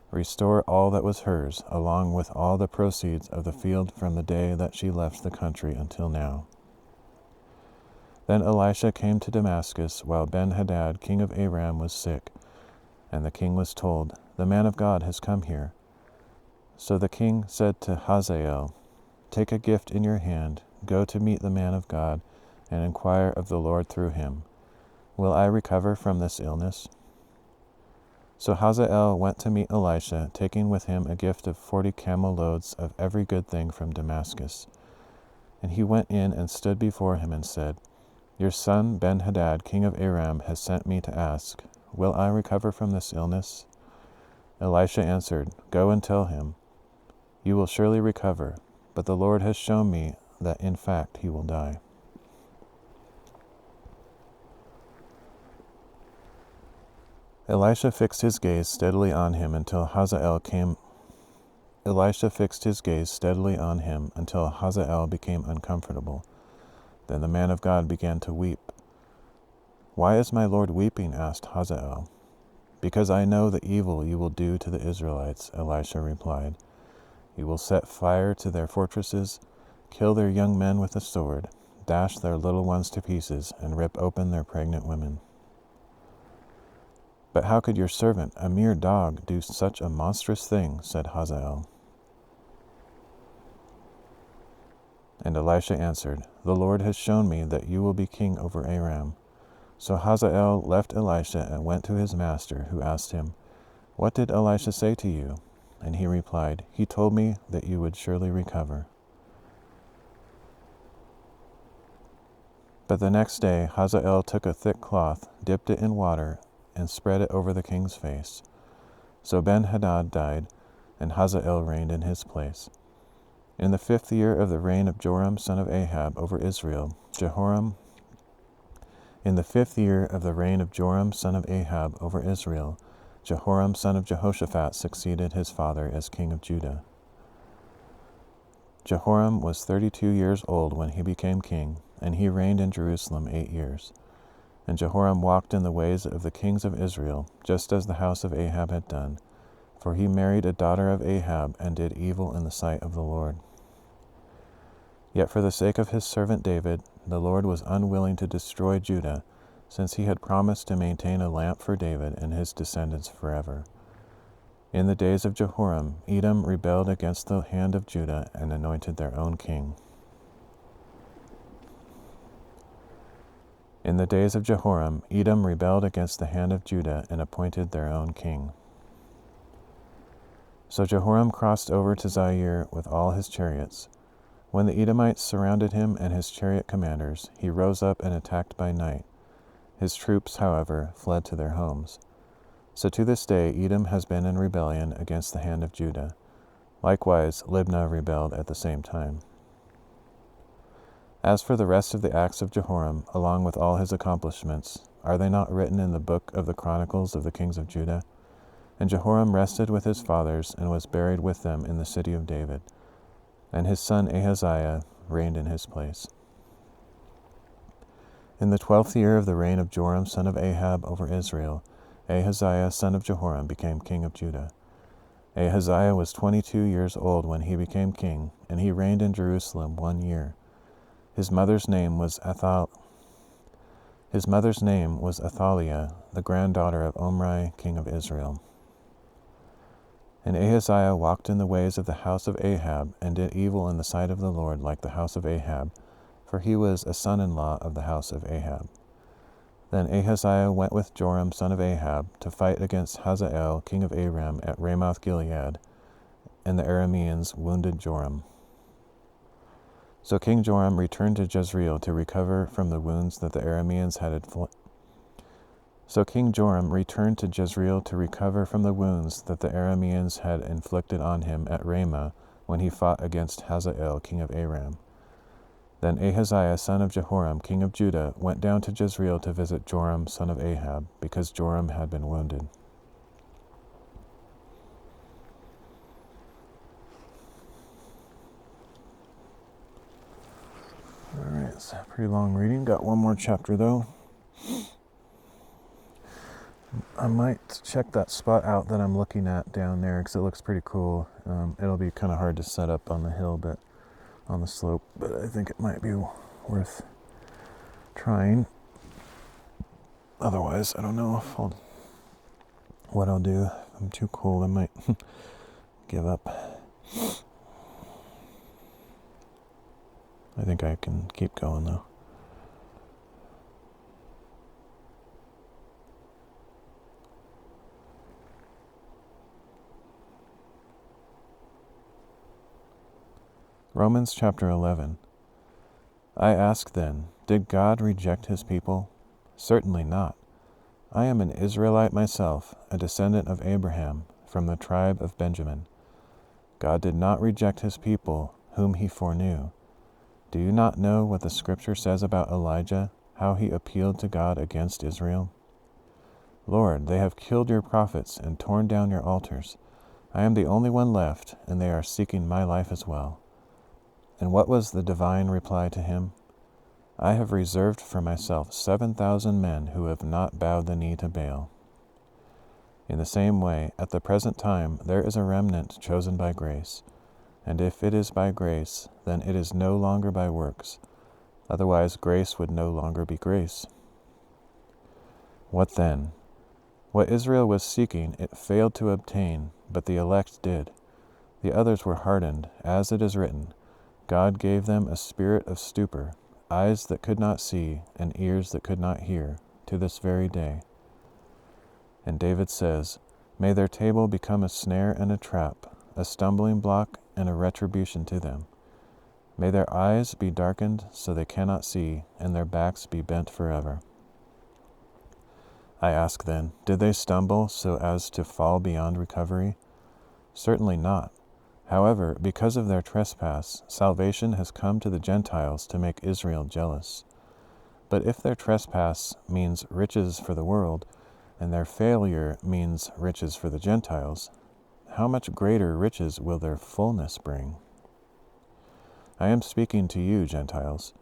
[SPEAKER 1] "Restore all that was hers, along with all the proceeds of the field from the day that she left the country until now." Then Elisha came to Damascus while Ben-Hadad, king of Aram, was sick, and the king was told, "The man of God has come here." So the king said to Hazael, "Take a gift in your hand, go to meet the man of God, and inquire of the Lord through him. Will I recover from this illness?" So Hazael went to meet Elisha, taking with him a gift of 40 camel loads of every good thing from Damascus. And he went in and stood before him and said, "Your son Ben-Hadad, king of Aram, has sent me to ask, will I recover from this illness?" Elisha answered, "Go and tell him, you will surely recover, but the Lord has shown me that in fact he will die." Elisha fixed his gaze steadily on him until Hazael became uncomfortable. Then the man of God began to weep. "Why is my Lord weeping?" asked Hazael. "Because I know the evil you will do to the Israelites," Elisha replied. "You will set fire to their fortresses, kill their young men with the sword, dash their little ones to pieces, and rip open their pregnant women." "But how could your servant, a mere dog, do such a monstrous thing?" said Hazael. And Elisha answered, "The Lord has shown me that you will be king over Aram." So Hazael left Elisha and went to his master, who asked him, "What did Elisha say to you?" And he replied, "He told me that you would surely recover." But the next day Hazael took a thick cloth, dipped it in water, and spread it over the king's face. So Ben-Hadad died, and Hazael reigned in his place. In the 5th year of the reign of Joram son of Ahab over Israel, Jehoram son of Jehoshaphat succeeded his father as king of Judah. Jehoram was 32 years old when he became king, and he reigned in Jerusalem 8 years. And Jehoram walked in the ways of the kings of Israel, just as the house of Ahab had done, for he married a daughter of Ahab and did evil in the sight of the Lord. Yet for the sake of his servant David, the Lord was unwilling to destroy Judah, since he had promised to maintain a lamp for David and his descendants forever. In the days of Jehoram, Edom rebelled against the hand of Judah and anointed their own king. In the days of Jehoram, Edom rebelled against the hand of Judah and appointed their own king. So Jehoram crossed over to Zaire with all his chariots. When the Edomites surrounded him and his chariot commanders, he rose up and attacked by night. His troops, however, fled to their homes. So to this day Edom has been in rebellion against the hand of Judah. Likewise, Libnah rebelled at the same time. As for the rest of the acts of Jehoram, along with all his accomplishments, are they not written in the book of the Chronicles of the kings of Judah? And Jehoram rested with his fathers and was buried with them in the city of David. And his son Ahaziah reigned in his place. In the 12th year of the reign of Joram son of Ahab over Israel, Ahaziah son of Jehoram became king of Judah. Ahaziah was 22 years old when he became king, and he reigned in Jerusalem 1 year. His mother's name was Athaliah, the granddaughter of Omri, king of Israel. And Ahaziah walked in the ways of the house of Ahab, and did evil in the sight of the Lord like the house of Ahab, for he was a son-in-law of the house of Ahab. Then Ahaziah went with Joram son of Ahab to fight against Hazael king of Aram at Ramoth-Gilead, and the Arameans wounded Joram. So King Joram returned to Jezreel to recover from the wounds that the Arameans had inflicted on him at Ramah when he fought against Hazael king of Aram. Then Ahaziah son of Jehoram king of Judah went down to Jezreel to visit Joram son of Ahab, because Joram had been wounded. Alright, it's a pretty long reading. Got one more chapter though. I might check that spot out that I'm looking at down there because it looks pretty cool. It'll be kind of hard to set up on the hill, but on the slope, but I think it might be worth trying. Otherwise, I don't know what I'll do. If I'm too cold, I might give up. I think I can keep going though. Romans chapter 11. I ask then, did God reject his people? Certainly not. I am an Israelite myself, a descendant of Abraham, from the tribe of Benjamin. God did not reject his people, whom he foreknew. Do you not know what the scripture says about Elijah, how he appealed to God against Israel? Lord, they have killed your prophets and torn down your altars. I am the only one left, and they are seeking my life as well. And what was the divine reply to him? I have reserved for myself 7,000 men who have not bowed the knee to Baal. In the same way, at the present time, there is a remnant chosen by grace. And if it is by grace, then it is no longer by works. Otherwise, grace would no longer be grace. What then? What Israel was seeking, it failed to obtain, but the elect did. The others were hardened, as it is written, God gave them a spirit of stupor, eyes that could not see, and ears that could not hear, to this very day. And David says, may their table become a snare and a trap, a stumbling block and a retribution to them. May their eyes be darkened so they cannot see, and their backs be bent forever. I ask then, did they stumble so as to fall beyond recovery? Certainly not. However, because of their trespass, salvation has come to the Gentiles to make Israel jealous. But if their trespass means riches for the world, and their failure means riches for the Gentiles, how much greater riches will their fullness bring? I am speaking to you, Gentiles.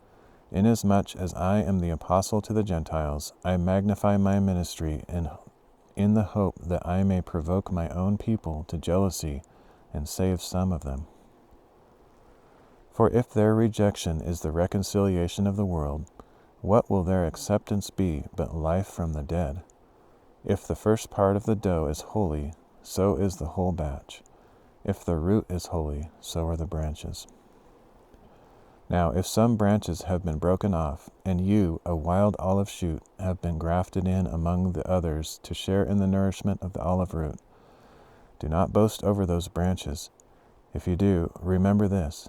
[SPEAKER 1] Inasmuch as I am the apostle to the Gentiles, I magnify my ministry in the hope that I may provoke my own people to jealousy and save some of them. For if their rejection is the reconciliation of the world, what will their acceptance be but life from the dead? If the first part of the dough is holy, so is the whole batch. If the root is holy, so are the branches. Now if some branches have been broken off, and you, a wild olive shoot, have been grafted in among the others to share in the nourishment of the olive root, do not boast over those branches. If you do, remember this,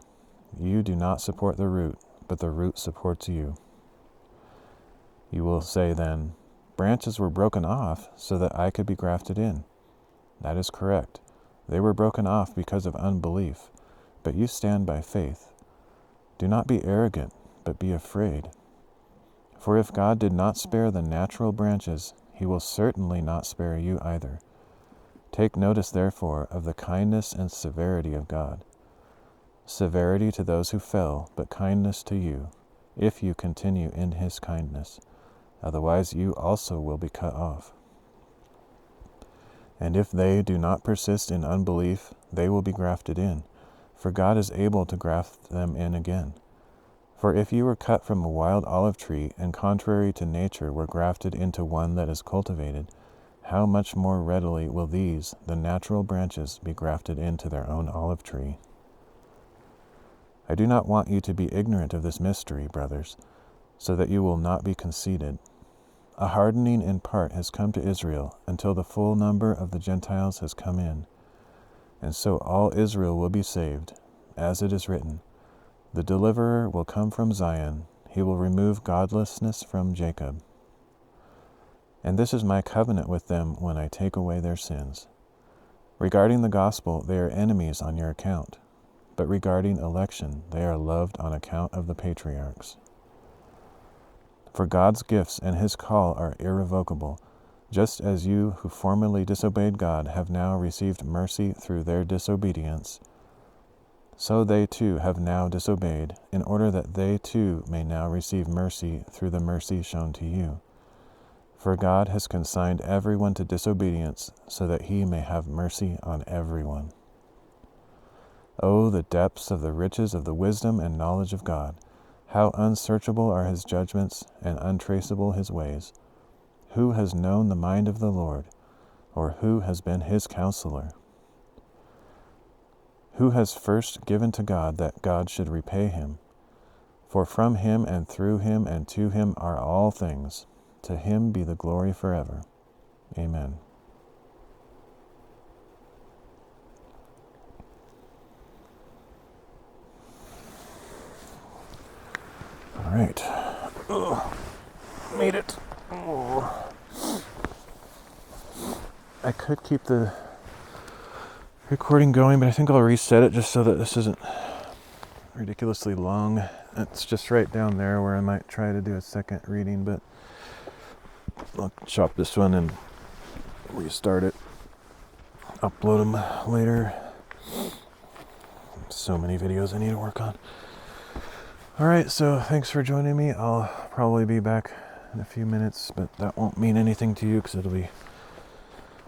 [SPEAKER 1] you do not support the root, but the root supports you. You will say then, branches were broken off so that I could be grafted in. That is correct. They were broken off because of unbelief, but you stand by faith. Do not be arrogant, but be afraid. For if God did not spare the natural branches, he will certainly not spare you either. Take notice, therefore, of the kindness and severity of God. Severity to those who fell, but kindness to you, if you continue in his kindness. Otherwise you also will be cut off. And if they do not persist in unbelief, they will be grafted in, for God is able to graft them in again. For if you were cut from a wild olive tree, and contrary to nature were grafted into one that is cultivated, how much more readily will these, the natural branches, be grafted into their own olive tree? I do not want you to be ignorant of this mystery, brothers, so that you will not be conceited. A hardening in part has come to Israel, until the full number of the Gentiles has come in. And so all Israel will be saved, as it is written, the deliverer will come from Zion, he will remove godlessness from Jacob. And this is my covenant with them when I take away their sins. Regarding the gospel, they are enemies on your account, but regarding election, they are loved on account of the patriarchs. For God's gifts and his call are irrevocable, just as you who formerly disobeyed God have now received mercy through their disobedience. So they too have now disobeyed, in order that they too may now receive mercy through the mercy shown to you. For God has consigned everyone to disobedience, so that he may have mercy on everyone. Oh, the depths of the riches of the wisdom and knowledge of God! How unsearchable are his judgments and untraceable his ways! Who has known the mind of the Lord, or who has been his counselor? Who has first given to God that God should repay him? For from him and through him and to him are all things. To him be the glory forever. Amen. All right. Made it. I could keep the recording going, but I think I'll reset it just so that this isn't ridiculously long. It's just right down there where I might try to do a second reading, but I'll chop this one and restart it. Upload them later. So many videos I need to work on. Alright, so thanks for joining me. I'll probably be back in a few minutes, but that won't mean anything to you because it'll be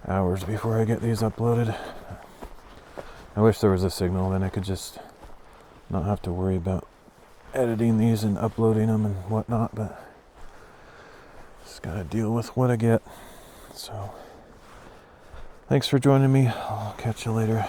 [SPEAKER 1] hours before I get these uploaded. I wish there was a signal, then I could just not have to worry about editing these and uploading them and whatnot, but just gotta deal with what I get. So thanks for joining me. I'll catch you later.